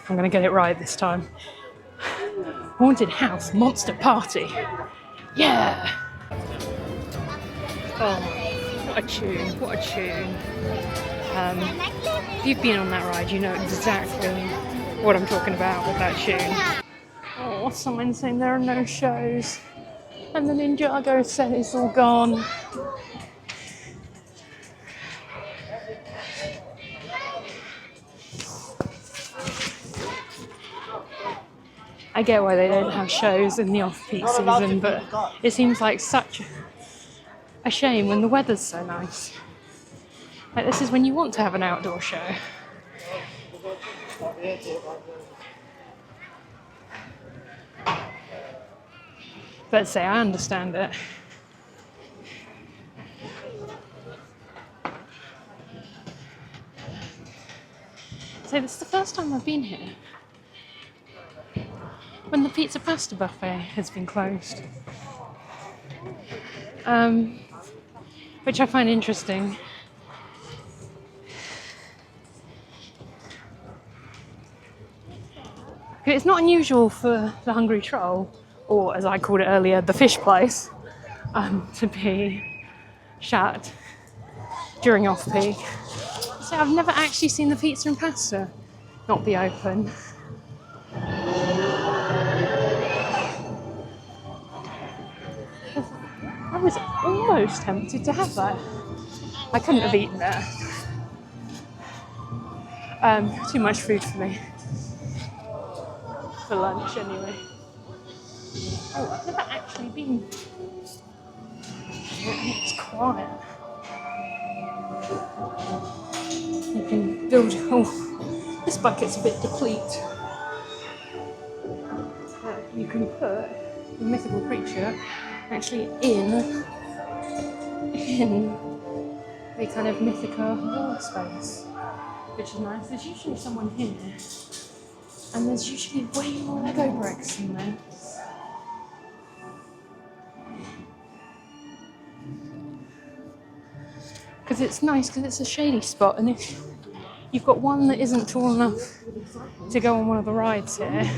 I'm going to get it right this time. Haunted House Monster Party. Yeah! Oh, what a tune, what a tune. If you've been on that ride, you know exactly what I'm talking about with that tune. Oh, someone's saying there are no shows. And the Ninjago set is all gone. I get why they don't have shows in the off-peak season, but it seems like such a shame when the weather's so nice. Like, this is when you want to have an outdoor show. But say, I understand it. So this is the first time I've been here when the pizza pasta buffet has been closed. Which I find interesting. It's not unusual for the Hungry Troll, or as I called it earlier, the fish place, to be shut during off-peak. So I've never actually seen the pizza and pasta not be open. I was almost tempted to have that. I couldn't have eaten it. Too much food for me. For lunch, anyway. Oh, I've never actually been. It's quiet. You can build. Oh, this bucket's a bit depleted. You can put the mythical creature actually in the kind of Mythica wall space, which is nice. There's usually someone here, and there's usually way more Lego bricks in there. Because it's nice, because it's a shady spot, and if you've got one that isn't tall enough to go on one of the rides here,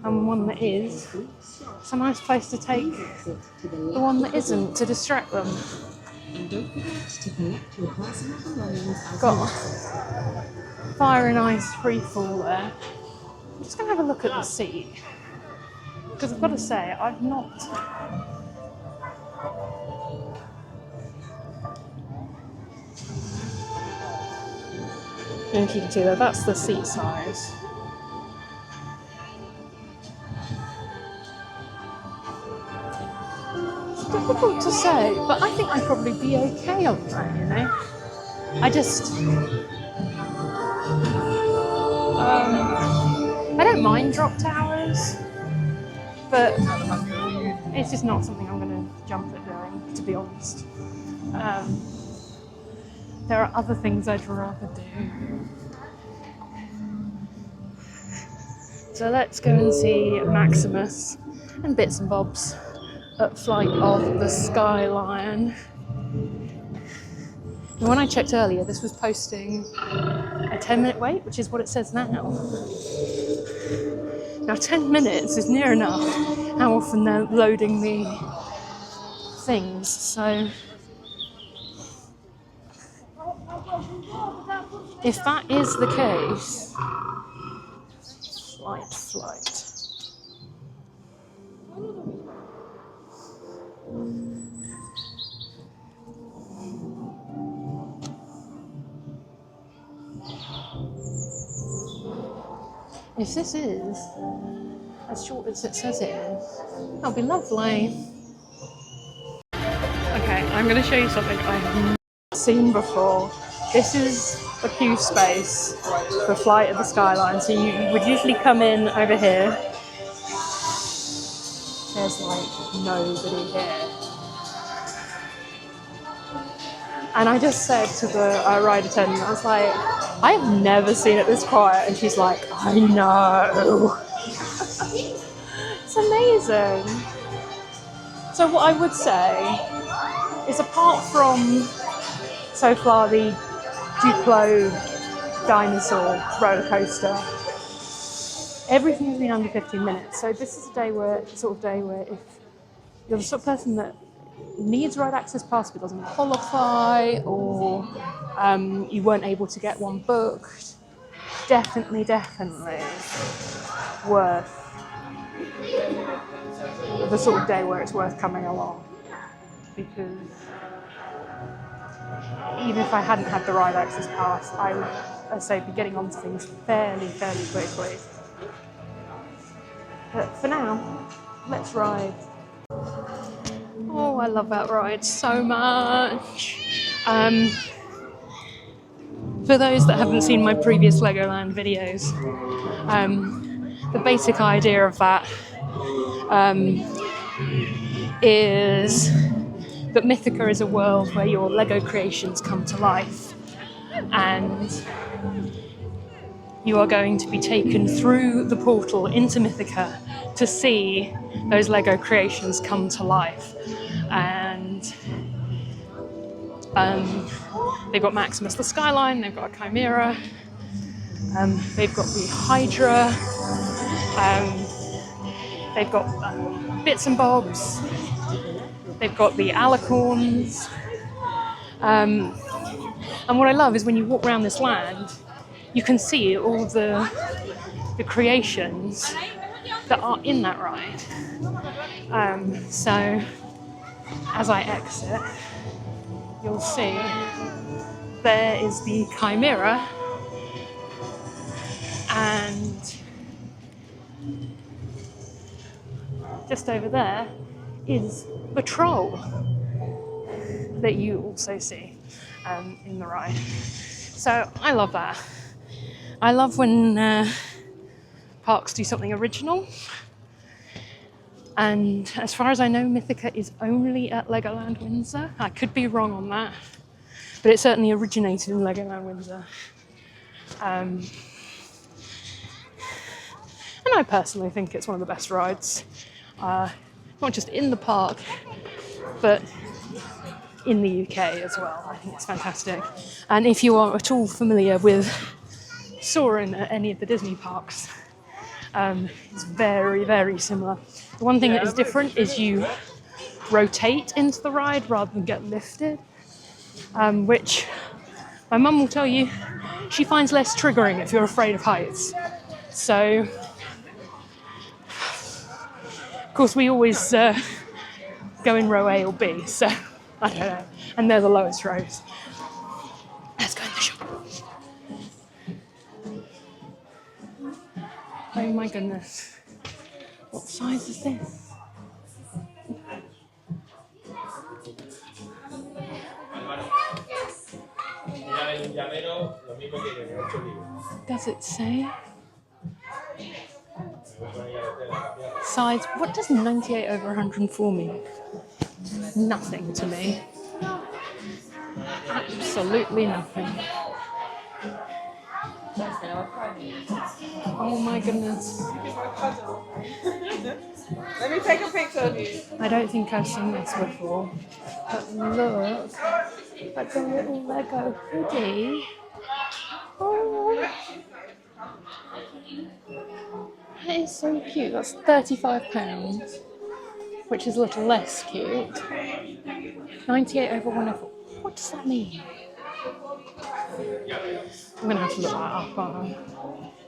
and one that is, it's a nice place to take the one that isn't to distract them. Got fire and ice free fall there. I'm just going to have a look at the seat, because I've got to say, I've not... I don't know if you can see that, that's the seat size. It's difficult to say, but I think I'd probably be okay on that, you know? I just... I don't mind drop towers, but it's just not something I'm going to jump at doing, to be honest. There are other things I'd rather do. So let's go and see Maximus and bits and bobs at Flight of the Skyline. And when I checked earlier, this was posting a 10-minute wait, which is what it says now. Now 10 minutes is near enough how often they're loading the things, so... If that is the case, flight. If this is as short as it says it is, that'll be lovely. Okay, I'm going to show you something I have never seen before. This is the queue space for Flight of the Skyline. So you would usually come in over here. There's like nobody here. And I just said to the ride attendant, I was like, I have never seen it this quiet. And she's like, I know. It's amazing. So what I would say is, apart from so far the Duplo Dino Coaster, everything has been under 15 minutes. So this is a day where, if you're the sort of person that needs Ride Access Pass but doesn't qualify, or you weren't able to get one booked, definitely worth the sort of day where it's worth coming along. Because even if I hadn't had the Ride Access Pass, I would, as I say, be getting onto things fairly quickly. But for now, let's ride. Oh, I love that ride so much. For those that haven't seen my previous Legoland videos, the basic idea of that is that Mythica is a world where your Lego creations come to life, and you are going to be taken through the portal into Mythica to see those Lego creations come to life. And they've got Maximus the Skyline, they've got a Chimera, they've got the Hydra, they've got bits and bobs, they've got the alicorns. And what I love is when you walk around this land, you can see all of the creations that are in that ride. So as I exit, you'll see there is the Chimera And just over there is the troll that you also see in the ride. So I love that. I love when parks do something original. And as far as I know, Mythica is only at Legoland Windsor. I could be wrong on that, but it certainly originated in Legoland Windsor. And I personally think it's one of the best rides, not just in the park, but in the UK as well. I think it's fantastic. And if you are at all familiar with soaring at any of the Disney parks, it's very, very similar. The one thing that is different is you rotate into the ride rather than get lifted, which my mum will tell you she finds less triggering if you're afraid of heights. So, of course, we always go in row A or B, so I don't know. And they're the lowest rows. Let's go in the shop. Oh my goodness. What size is this? Does it say? Size, what does 98 over 104 mean? Nothing to me. Absolutely nothing. Oh my goodness. Let me take a picture of you. I don't think I've seen this before. But look, like a little Lego hoodie. Oh. That is so cute. That's £35, which is a little less cute. 98 over 104. What does that mean? I'm going to have to look that up, aren't I?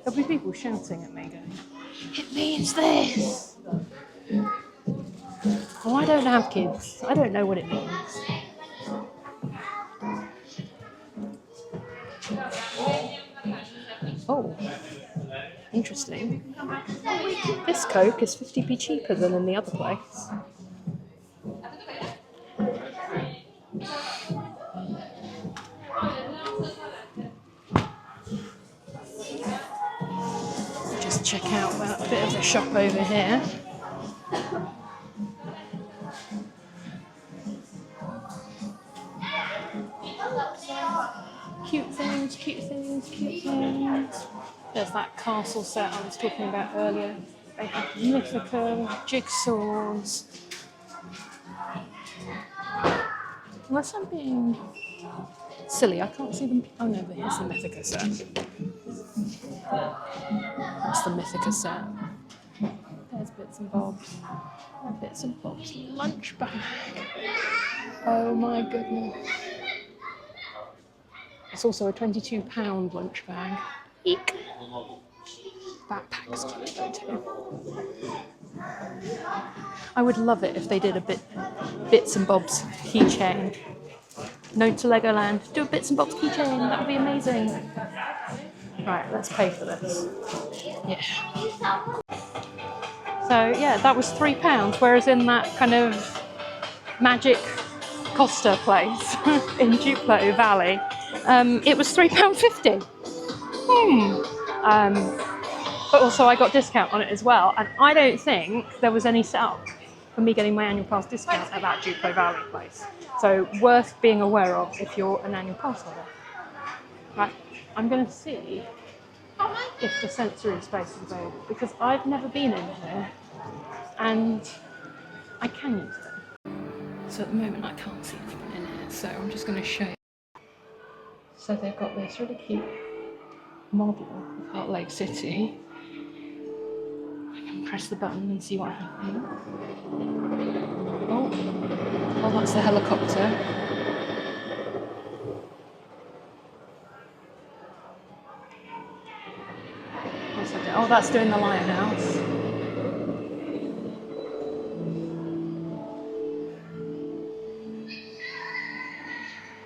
There'll be people shouting at me going, it means this! Well, I don't have kids. I don't know what it means. Oh, interesting. This Coke is 50p cheaper than in the other place. Just check out that bit of the shop over here. Cute things, cute things, cute things. There's that castle set I was talking about earlier. They have Mythica, jigsaws. Unless I'm being silly, I can't see them. Oh no, but here's the Mythica set. That's the Mythica set. There's bits and bobs. Bits and bobs. Lunch bag. Oh my goodness. It's also a £22 lunch bag. Eek. Backpack's cute though too. I would love it if they did a bits and bobs keychain. Note to Legoland, do a bits and bobs keychain, that would be amazing. Right, let's pay for this. Yeah. So yeah, that was £3, whereas in that kind of magic Costa place in Duplo Valley, it was £3.50. But also I got discount on it as well, and I don't think there was any set up for me getting my annual pass discount at that Duplo Valley place. So worth being aware of if you're an annual pass holder. Right, I'm going to see if the sensory space is available, because I've never been in here and I can use it. So at the moment I can't see anyone in here, so I'm just going to show you. So they've got this really cute model of Heart Lake City. I can press the button and see what happens. Oh, that's the helicopter. What's that doing? Oh, that's doing the lighthouse.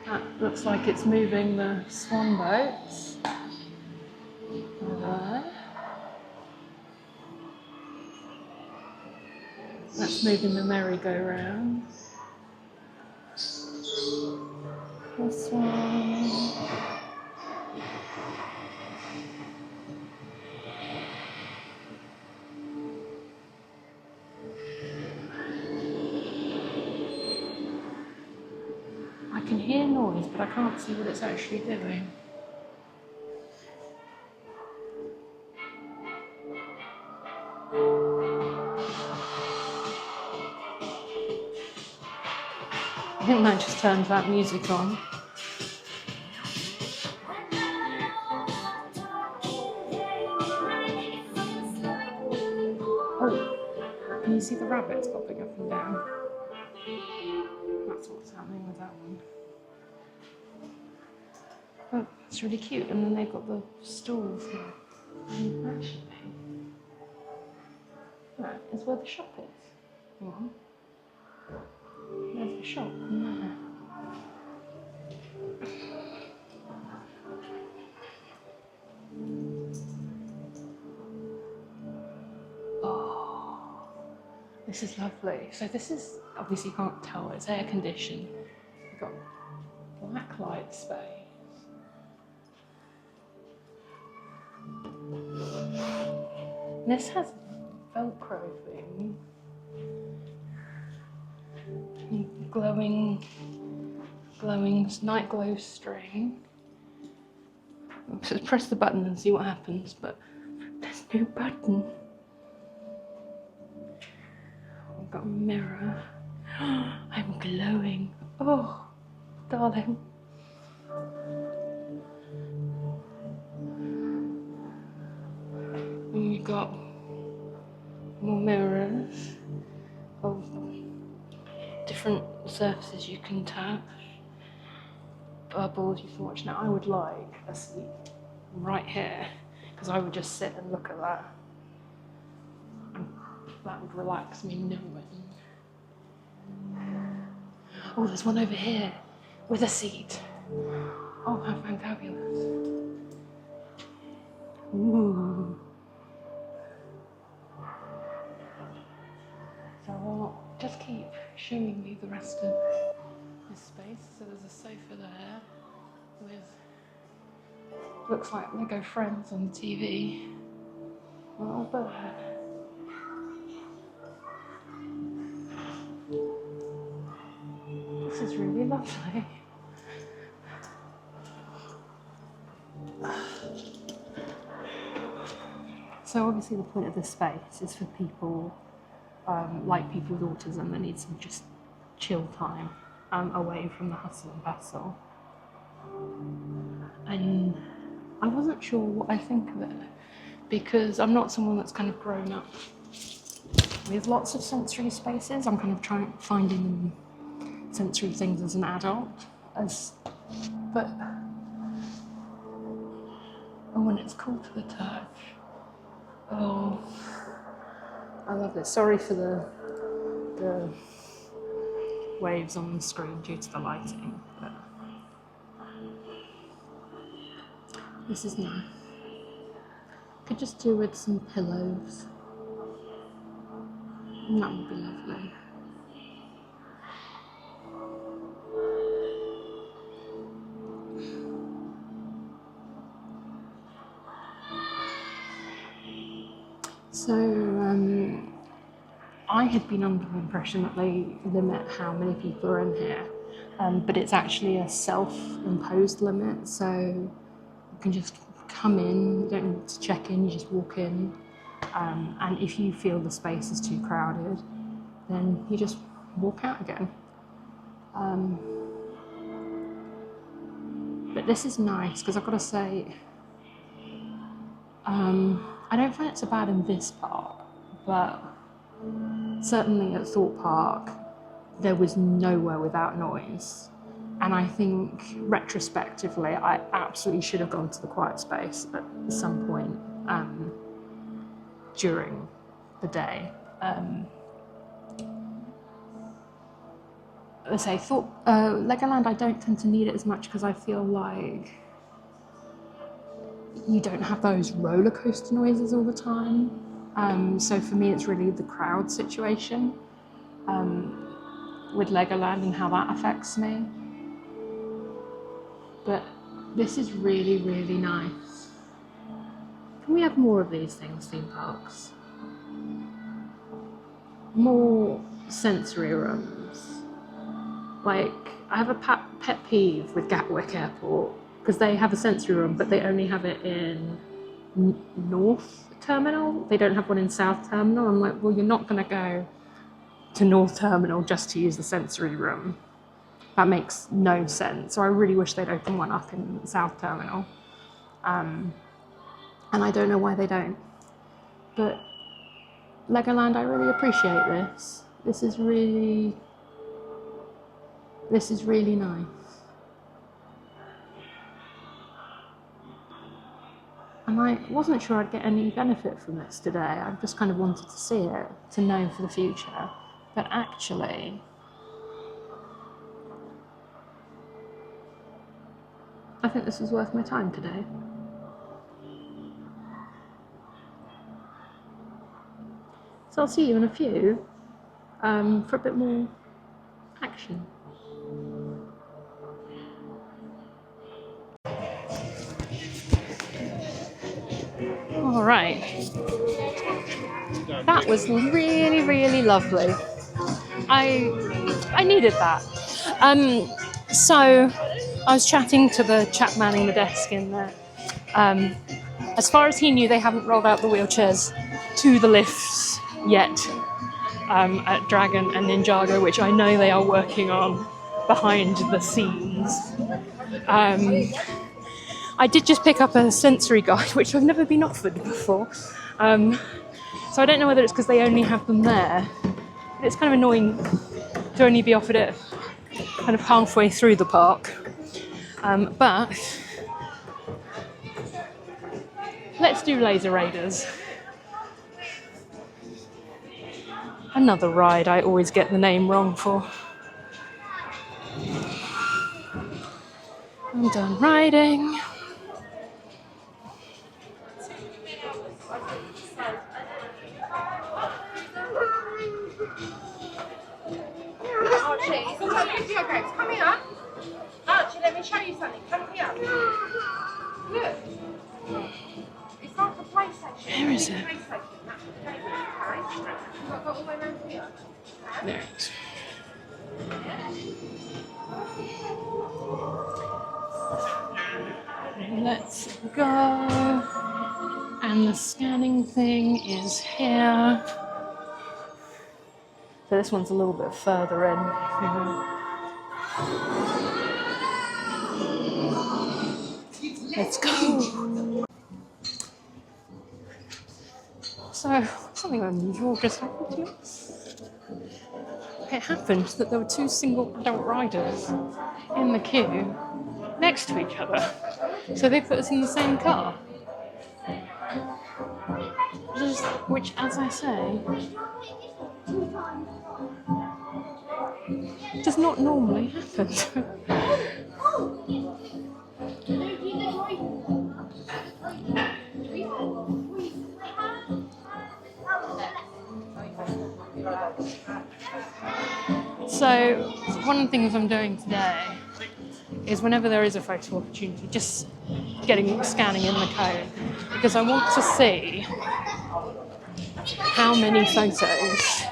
That looks like it's moving the swan boats. That's moving the merry-go-round. This one. I can hear noise, but I can't see what it's actually doing. I think that just turned that music on. Oh, can you see the rabbits popping up and down? That's what's happening with that one. Oh, it's really cute. And then they've got the stalls here. And actually, that is where the shop is. Hang on. There's the shop in there. Oh, this is lovely. So this is, obviously you can't tell, it's air conditioned. You've got black light space. This has Velcro thing. Glowing night glow string. So press the button and see what happens, but there's no button. I've got a mirror. I'm glowing. Oh, darling. And you've got more mirrors of different surfaces you can touch, bubbles you can watch. Now I would like a seat right here because I would just sit and look at that. And that would relax me knowing. Oh, there's one over here with a seat. Oh, how fantabulous. Ooh. So I'll just keep showing me the rest of this space. So there's a sofa there with, looks like Lego Friends on the TV. A little bird. This is really lovely. So obviously the point of this space is for people like people with autism that need some just chill time away from the hustle and bustle. And I wasn't sure what I think of it because I'm not someone that's kind of grown up with lots of sensory spaces. I'm kind of finding sensory things as an adult, but when it's cool to the touch. Oh, I love this. Sorry for the waves on the screen due to the lighting, but this is nice. Could just do with some pillows. And that would be lovely. So, I had been under the impression that they limit how many people are in here, but it's actually a self-imposed limit, so you can just come in, you don't need to check in, you just walk in, and if you feel the space is too crowded, then you just walk out again. But this is nice, because I've got to say, I don't find it so bad in this park, but certainly at Thorpe Park, there was nowhere without noise. And I think, retrospectively, I absolutely should have gone to the quiet space at some point during the day. Let's say, Legoland, I don't tend to need it as much because I feel like you don't have those roller coaster noises all the time. So for me, it's really the crowd situation with Legoland and how that affects me. But this is really, really nice. Can we have more of these things, theme parks? More sensory rooms. Like, I have a pet peeve with Gatwick Airport because they have a sensory room, but they only have it in North Terminal. They don't have one in South Terminal. I'm like, well, you're not going to go to North Terminal just to use the sensory room. That makes no sense. So I really wish they'd open one up in South Terminal. And I don't know why they don't. But Legoland, I really appreciate this. This is really nice. And I wasn't sure I'd get any benefit from this today. I just kind of wanted to see it, to know for the future. But actually, I think this was worth my time today. So I'll see you in a few for a bit more action. All right. That was really, really lovely. I needed that. So I was chatting to the chap manning the desk in there. As far as he knew, they haven't rolled out the wheelchairs to the lifts yet at Dragon and Ninjago, which I know they are working on behind the scenes. I did just pick up a sensory guide, which I've never been offered before. So I don't know whether it's because they only have them there. But it's kind of annoying to only be offered it kind of halfway through the park. But let's do Laser Raiders. Another ride I always get the name wrong for. I'm done riding. Okay, come here. Archie, let me show you something. Come here. Look. It's like a PlayStation. Where is it? PlayStation. That's the game, okay? I've got all the way around here. There it is. Let's go. And the scanning thing is here. So this one's a little bit further in. Let's go. So, something unusual just happened to us. It happened that there were two single adult riders in the queue next to each other. So they put us in the same car. Which, as I say, does not normally happen. So, one of the things I'm doing today is whenever there is a photo opportunity, just scanning in the code, because I want to see how many photos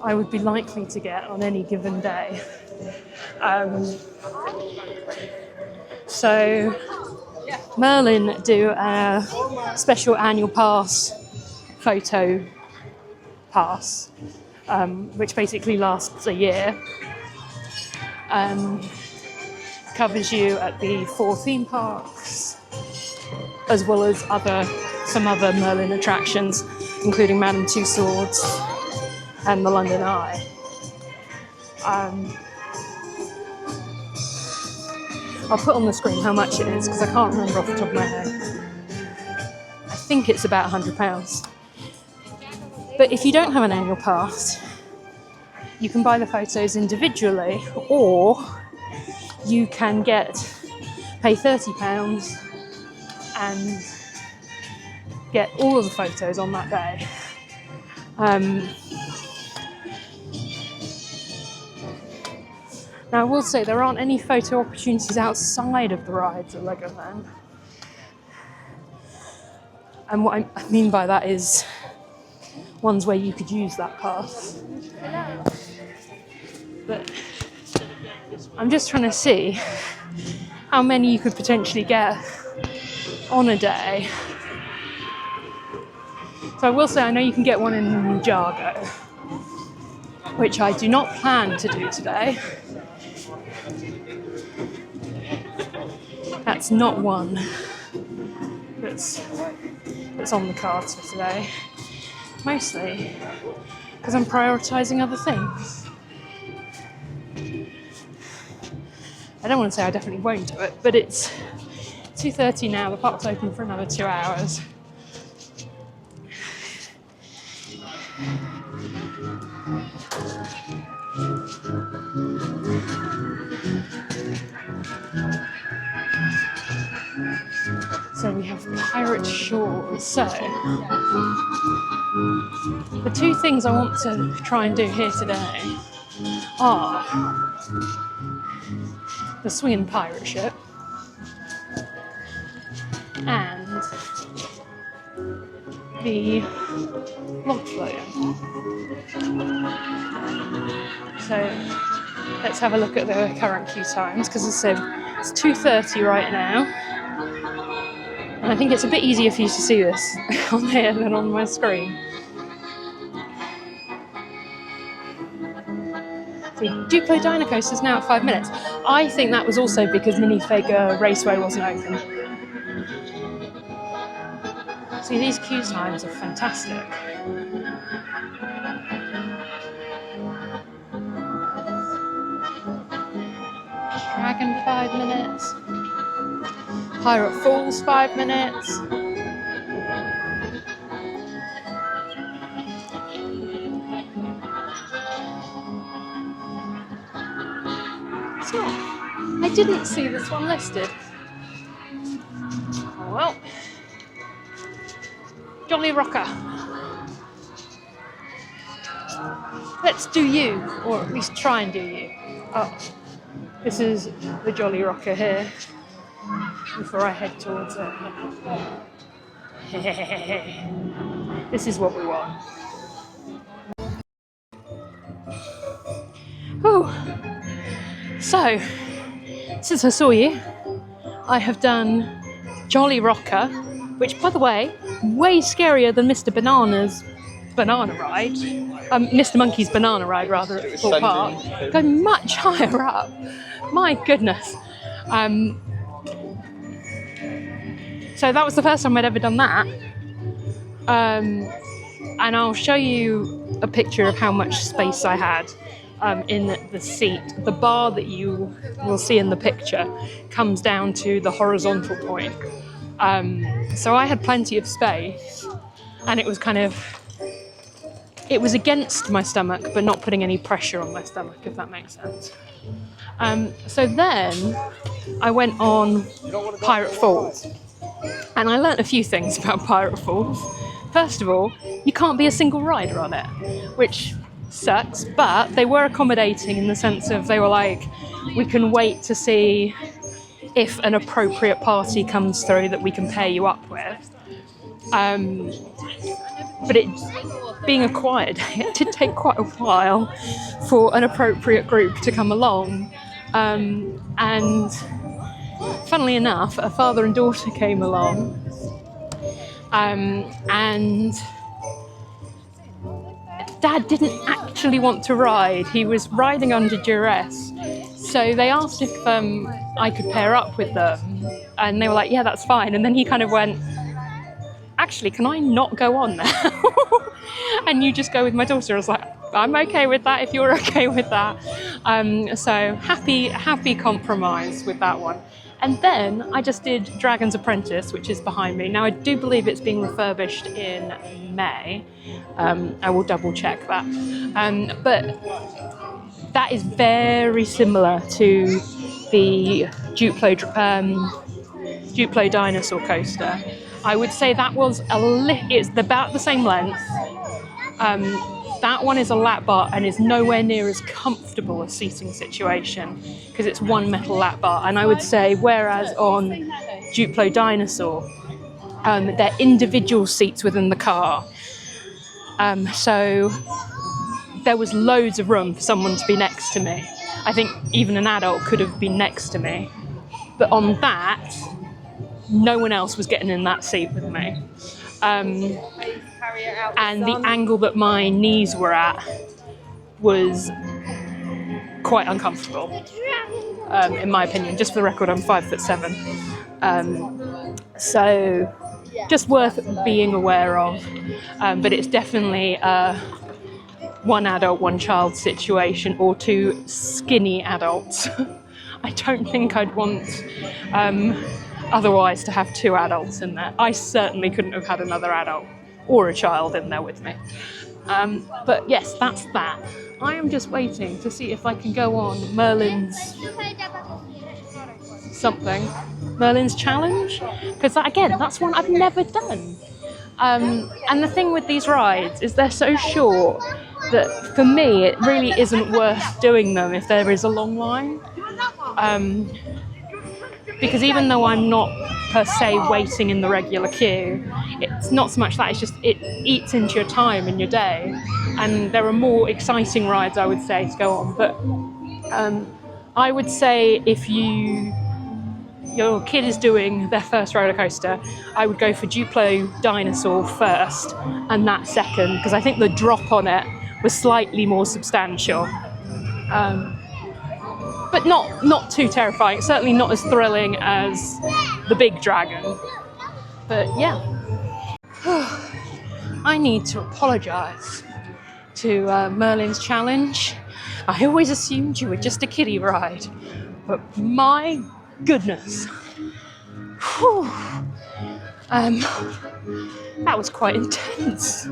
I would be likely to get on any given day. So Merlin do a special annual pass, photo pass, which basically lasts a year. Covers you at the 4 theme parks, as well as some other Merlin attractions, including Madame Tussauds and the London Eye. I'll put on the screen how much it is because I can't remember off the top of my head. I think it's about £100. But if you don't have an annual pass, you can buy the photos individually, or you can pay £30 and get all of the photos on that day. Now I will say there aren't any photo opportunities outside of the rides at Legoland. And what I mean by that is ones where you could use that pass. But I'm just trying to see how many you could potentially get on a day. So I will say I know you can get one in Ninjago, which I do not plan to do today. That's not one that's on the cards for today. Mostly because I'm prioritising other things. I don't want to say I definitely won't do it, but it's 2:30 now, the park's open for another 2 hours. So we have Pirate Shores. So the two things I want to try and do here today are the swinging pirate ship and the log floater. So let's have a look at the current queue times, because as I said, it's 2:30 right now. And I think it's a bit easier for you to see this on here than on my screen. So Duplo Dino Coaster is now at 5 minutes. I think that was also because Minifigure Raceway wasn't open. See, these queue times are fantastic. Dragon 5 minutes. Pirate Falls 5 minutes. It's not. I didn't see this one listed. Oh well. Jolly Rocker. Let's do you, or at least try and do you. Oh, this is the Jolly Rocker here. Before I head towards it. This is what we want. Oh, so since I saw you, I have done Jolly Rocker, which, by the way, way scarier than Mr. Banana's banana ride. Mr. Monkey's banana ride, rather, at Thorpe Park. Go much higher up. My goodness. So that was the first time I'd ever done that. And I'll show you a picture of how much space I had in the seat. The bar that you will see in the picture comes down to the horizontal point. So I had plenty of space, and it was it was against my stomach, but not putting any pressure on my stomach, if that makes sense. So then I went on Pirate Falls. And I learnt a few things about Pirate Falls. First of all, you can't be a single rider on it, which sucks, but they were accommodating in the sense of they were like, we can wait to see if an appropriate party comes through that we can pair you up with. But it being acquired, it did take quite a while for an appropriate group to come along. And funnily enough, a father and daughter came along, and Dad didn't actually want to ride. He was riding under duress. So they asked if I could pair up with them, and they were like, yeah, that's fine. And then he kind of went, actually, can I not go on now? And you just go with my daughter. I was like, I'm okay with that if you're okay with that. So happy compromise with that one. And then I just did Dragon's Apprentice, which is behind me. Now I do believe it's being refurbished in May. I will double check that. But that is very similar to the Duplo Dinosaur Coaster. I would say that was it's about the same length. That one is a lap bar and is nowhere near as comfortable a seating situation because it's one metal lap bar. And I would say, whereas on Duplo Dinosaur, they're individual seats within the car. So there was loads of room for someone to be next to me. I think even an adult could have been next to me. But on that, no one else was getting in that seat with me. And the angle that my knees were at was quite uncomfortable, in my opinion. Just for the record, I'm 5'7". So just worth being aware of. But it's definitely a one adult, one child situation, or two skinny adults. I don't think I'd want otherwise to have two adults in there. I certainly couldn't have had another adult or a child in there with me. But yes, that's that. I am just waiting to see if I can go on Merlin's challenge, because again, that's one I've never done. And the thing with these rides is they're so short that for me it really isn't worth doing them if there is a long line. Because even though I'm not per se waiting in the regular queue, it's not so much that, it's just it eats into your time and your day. And there are more exciting rides, I would say, to go on. But I would say if your kid is doing their first roller coaster, I would go for Duplo Dinosaur first and that second, because I think the drop on it was slightly more substantial. But not too terrifying, certainly not as thrilling as the big dragon. But yeah. I need to apologise to Merlin's challenge. I always assumed you were just a kiddie ride, but my goodness. Whew. That was quite intense.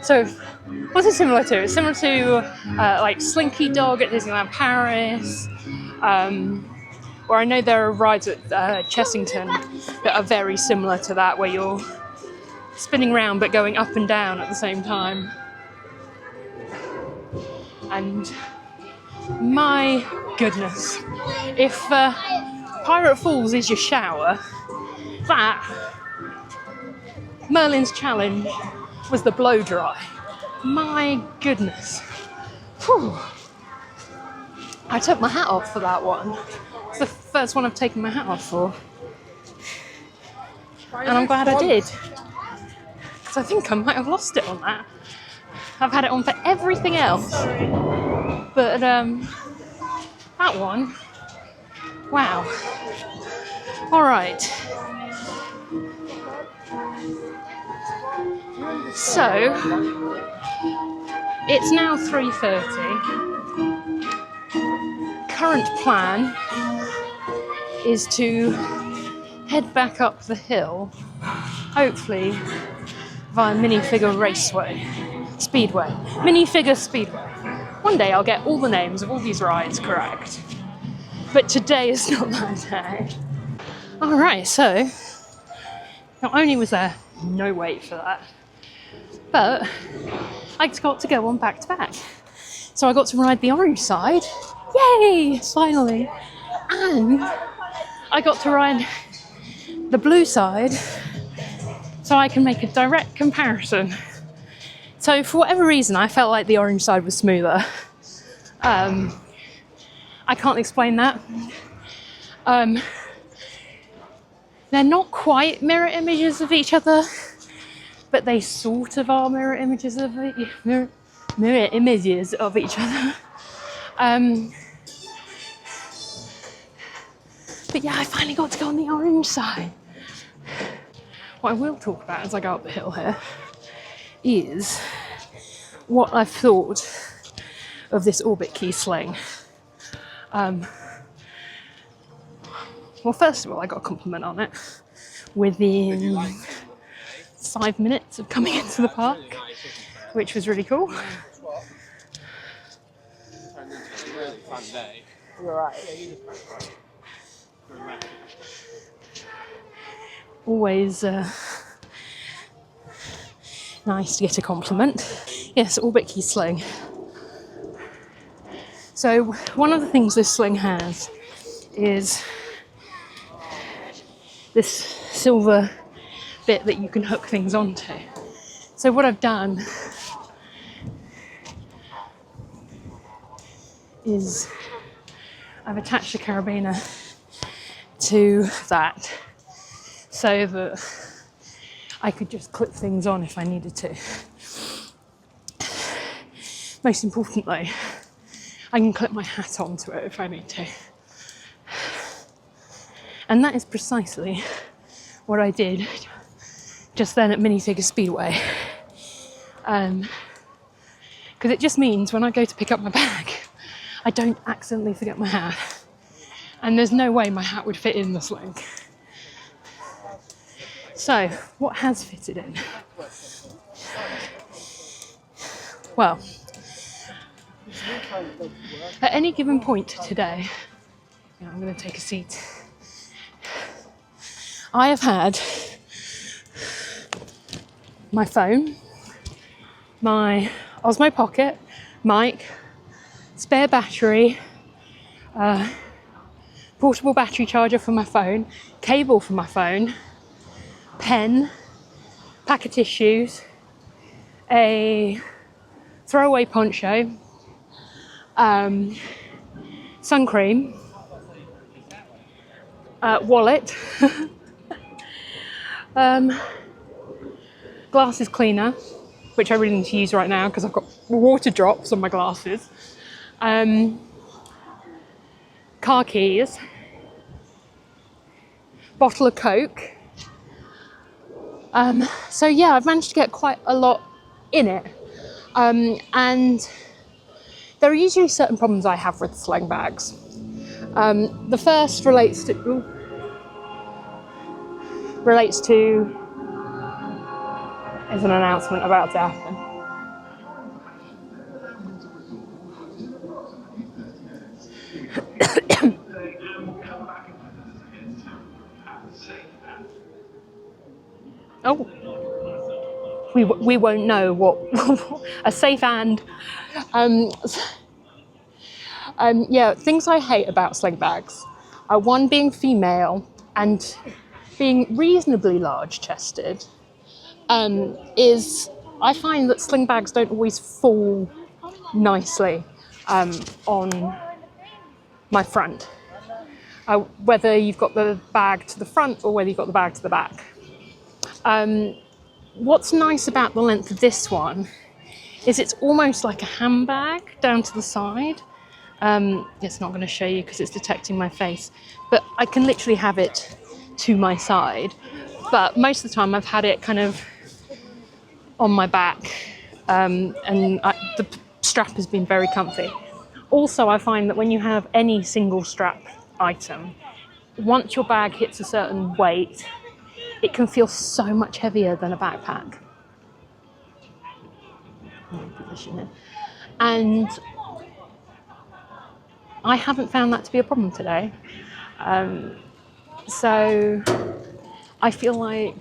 So, what's it similar to? It's similar to like Slinky Dog at Disneyland Paris, or I know there are rides at Chessington that are very similar to that, where you're spinning around but going up and down at the same time. And my goodness, if Pirate Falls is your shower, that Merlin's challenge was the blow dry. My goodness. Whew. I took my hat off for that one. It's the first one I've taken my hat off for. And I'm glad I did. Because I think I might have lost it on that. I've had it on for everything else. But that one, wow. All right. So, it's now 3:30. Current plan is to head back up the hill, hopefully via Minifigure Speedway. One day I'll get all the names of all these rides correct, but today is not that day. Alright, so not only was there no wait for that, but I got to go on back to back. So I got to ride the orange side, yay, finally, and I got to ride the blue side so I can make a direct comparison. So for whatever reason, I felt like the orange side was smoother. I can't explain that. They're not quite mirror images of each other, but they sort of are mirror images of each other. But yeah, I finally got to go on the orange side. What I will talk about as I go up the hill here is what I've thought of this Orbitkey sling. Well, first of all, I got a compliment on it within 5 minutes of coming into the park. which was really cool. You're right. Always nice to get a compliment. Yes, Orbitkey sling. So one of the things this sling has is this silver bit that you can hook things onto. So what I've done is I've attached a carabiner to that so that I could just clip things on if I needed to. Most importantly, I can clip my hat onto it if I need to. And that is precisely what I did just then at Minifigure Speedway. Because it just means when I go to pick up my bag, I don't accidentally forget my hat. And there's no way my hat would fit in the sling. So, what has fitted in? Well, at any given point today, I'm going to take a seat. I have had my phone, my Osmo Pocket, mic, spare battery, portable battery charger for my phone, cable for my phone, pen, pack of tissues, a throwaway poncho, sun cream, wallet, glasses cleaner, which I really need to use right now because I've got water drops on my glasses, car keys, bottle of Coke. So yeah, I've managed to get quite a lot in it. And there are usually certain problems I have with sling bags. The first relates to is an announcement about to happen. Oh, we won't know what a safe and yeah, things I hate about sling bags are one, being female and being reasonably large-chested. Is I find that sling bags don't always fall nicely on my front, whether you've got the bag to the front or whether you've got the bag to the back. What's nice about the length of this one is it's almost like a handbag down to the side. It's not going to show you because it's detecting my face, but I can literally have it to my side. But most of the time I've had it kind of on my back, and the strap has been very comfy. Also, I find that when you have any single strap item, once your bag hits a certain weight, it can feel so much heavier than a backpack. Position it. And I haven't found that to be a problem today. So I feel like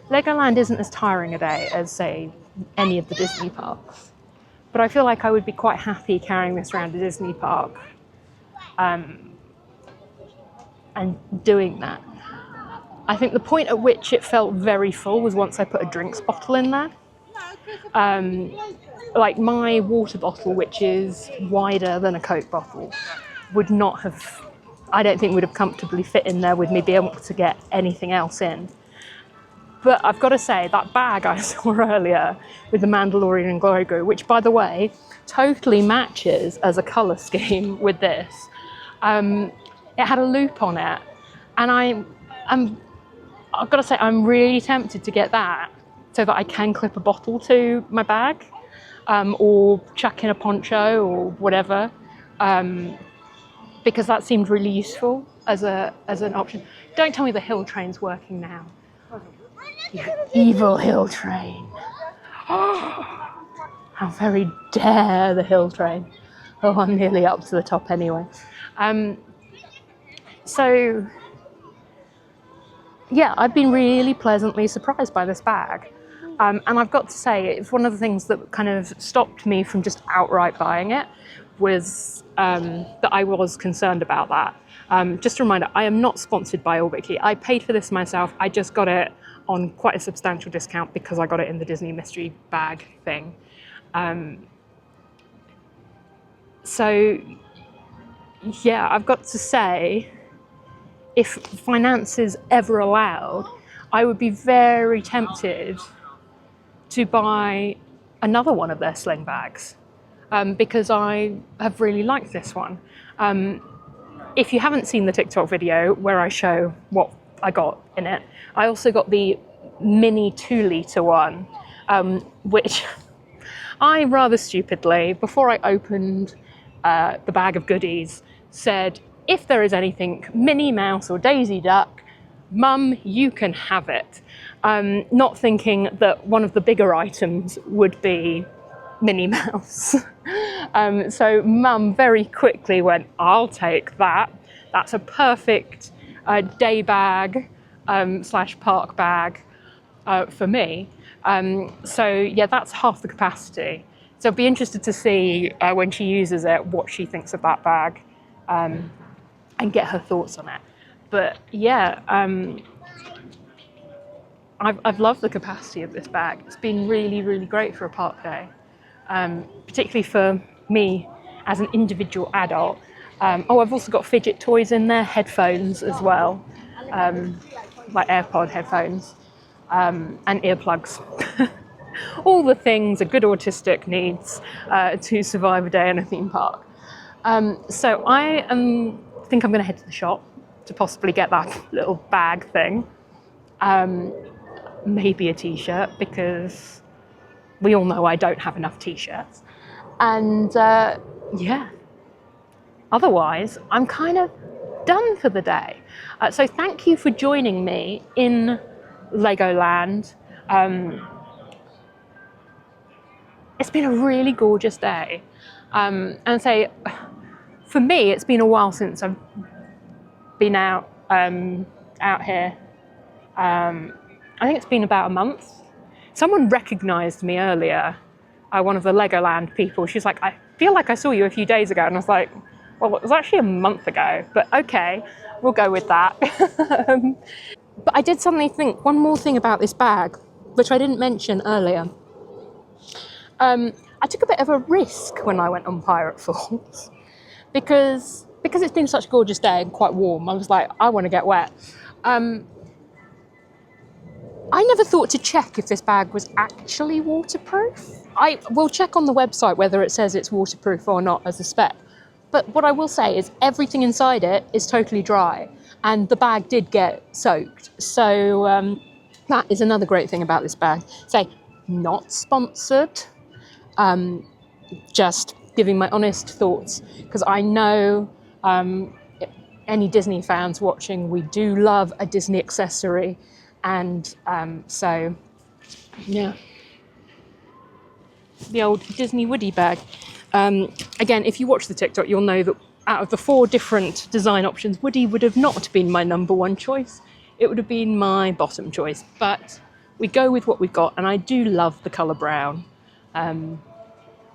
Legoland isn't as tiring a day as, say, any of the Disney parks. But I feel like I would be quite happy carrying this around a Disney park and doing that. I think the point at which it felt very full was once I put a drinks bottle in there. Like my water bottle, which is wider than a Coke bottle, would not have, I don't think would have comfortably fit in there with me being able to get anything else in. But I've got to say, that bag I saw earlier with the Mandalorian logo, which by the way, totally matches as a colour scheme with this. It had a loop on it, and I've got to say, I'm really tempted to get that so that I can clip a bottle to my bag, or chuck in a poncho or whatever, because that seemed really useful as an option. Don't tell me the hill train's working now. You evil hill train. How very dare the hill train. Oh, I'm nearly up to the top anyway. So, yeah, I've been really pleasantly surprised by this bag. And I've got to say, it's one of the things that kind of stopped me from just outright buying it was that I was concerned about that. Just a reminder, I am not sponsored by Orbitkey. I paid for this myself. I just got it on quite a substantial discount because I got it in the Disney mystery bag thing. So, yeah, I've got to say, if finances ever allowed, I would be very tempted to buy another one of their sling bags because I have really liked this one. If you haven't seen the TikTok video where I show what I got in it, I also got the mini 2-litre one, which I rather stupidly, before I opened the bag of goodies, said, if there is anything Minnie Mouse or Daisy Duck, Mum, you can have it. Not thinking that one of the bigger items would be Minnie Mouse. So Mum very quickly went, I'll take that. That's a perfect day bag / park bag for me. So yeah, that's half the capacity. So I'd be interested to see when she uses it, what she thinks of that bag and get her thoughts on it. But yeah, I've loved the capacity of this bag. It's been really, really great for a park day, particularly for me as an individual adult. Oh, I've also got fidget toys in there, headphones as well, like AirPod headphones, and earplugs. All the things a good autistic needs to survive a day in a theme park. So I think I'm going to head to the shop to possibly get that little bag thing. Maybe a t-shirt, because we all know I don't have enough t-shirts. And yeah, otherwise I'm kind of done for the day. So thank you for joining me in Legoland. It's been a really gorgeous day. And say, for me, it's been a while since I've been out here. I think it's been about a month. Someone recognised me earlier, one of the Legoland people. She's like, I feel like I saw you a few days ago. And I was like, well, it was actually a month ago, but okay, we'll go with that. But I did suddenly think one more thing about this bag, which I didn't mention earlier. I took a bit of a risk when I went on Pirate Falls because it's been such a gorgeous day and quite warm. I was like, I want to get wet. I never thought to check if this bag was actually waterproof. I will check on the website whether it says it's waterproof or not as a spec. But what I will say is everything inside it is totally dry and the bag did get soaked. So that is another great thing about this bag. Say, not sponsored, just giving my honest thoughts, because I know any Disney fans watching, we do love a Disney accessory. And so, yeah, the old Disney Woody bag. Again, if you watch the TikTok, you'll know that out of the 4 different design options, Woody would have not been my number 1 choice. It would have been my bottom choice. But we go with what we've got, and I do love the colour brown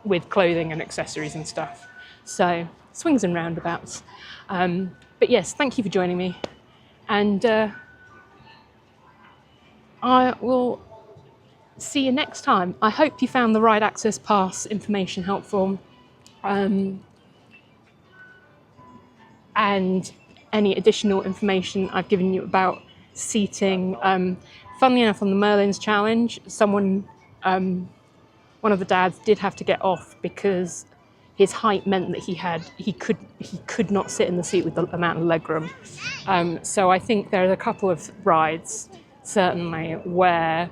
with clothing and accessories and stuff. So, swings and roundabouts. But yes, thank you for joining me. And I will see you next time. I hope you found the Ride Access Pass information helpful. And any additional information I've given you about seating. Funnily enough, on the Merlin's challenge, someone, one of the dads did have to get off because his height meant that he could not sit in the seat with the amount of legroom. So I think there are a couple of rides, certainly, where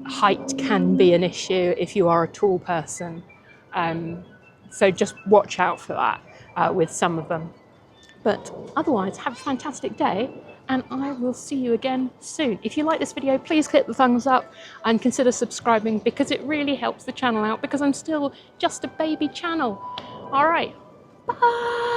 height can be an issue if you are a tall person. So just watch out for that with some of them. But otherwise, have a fantastic day, and I will see you again soon. If you like this video, please click the thumbs up and consider subscribing, because it really helps the channel out, because I'm still just a baby channel. All right, bye.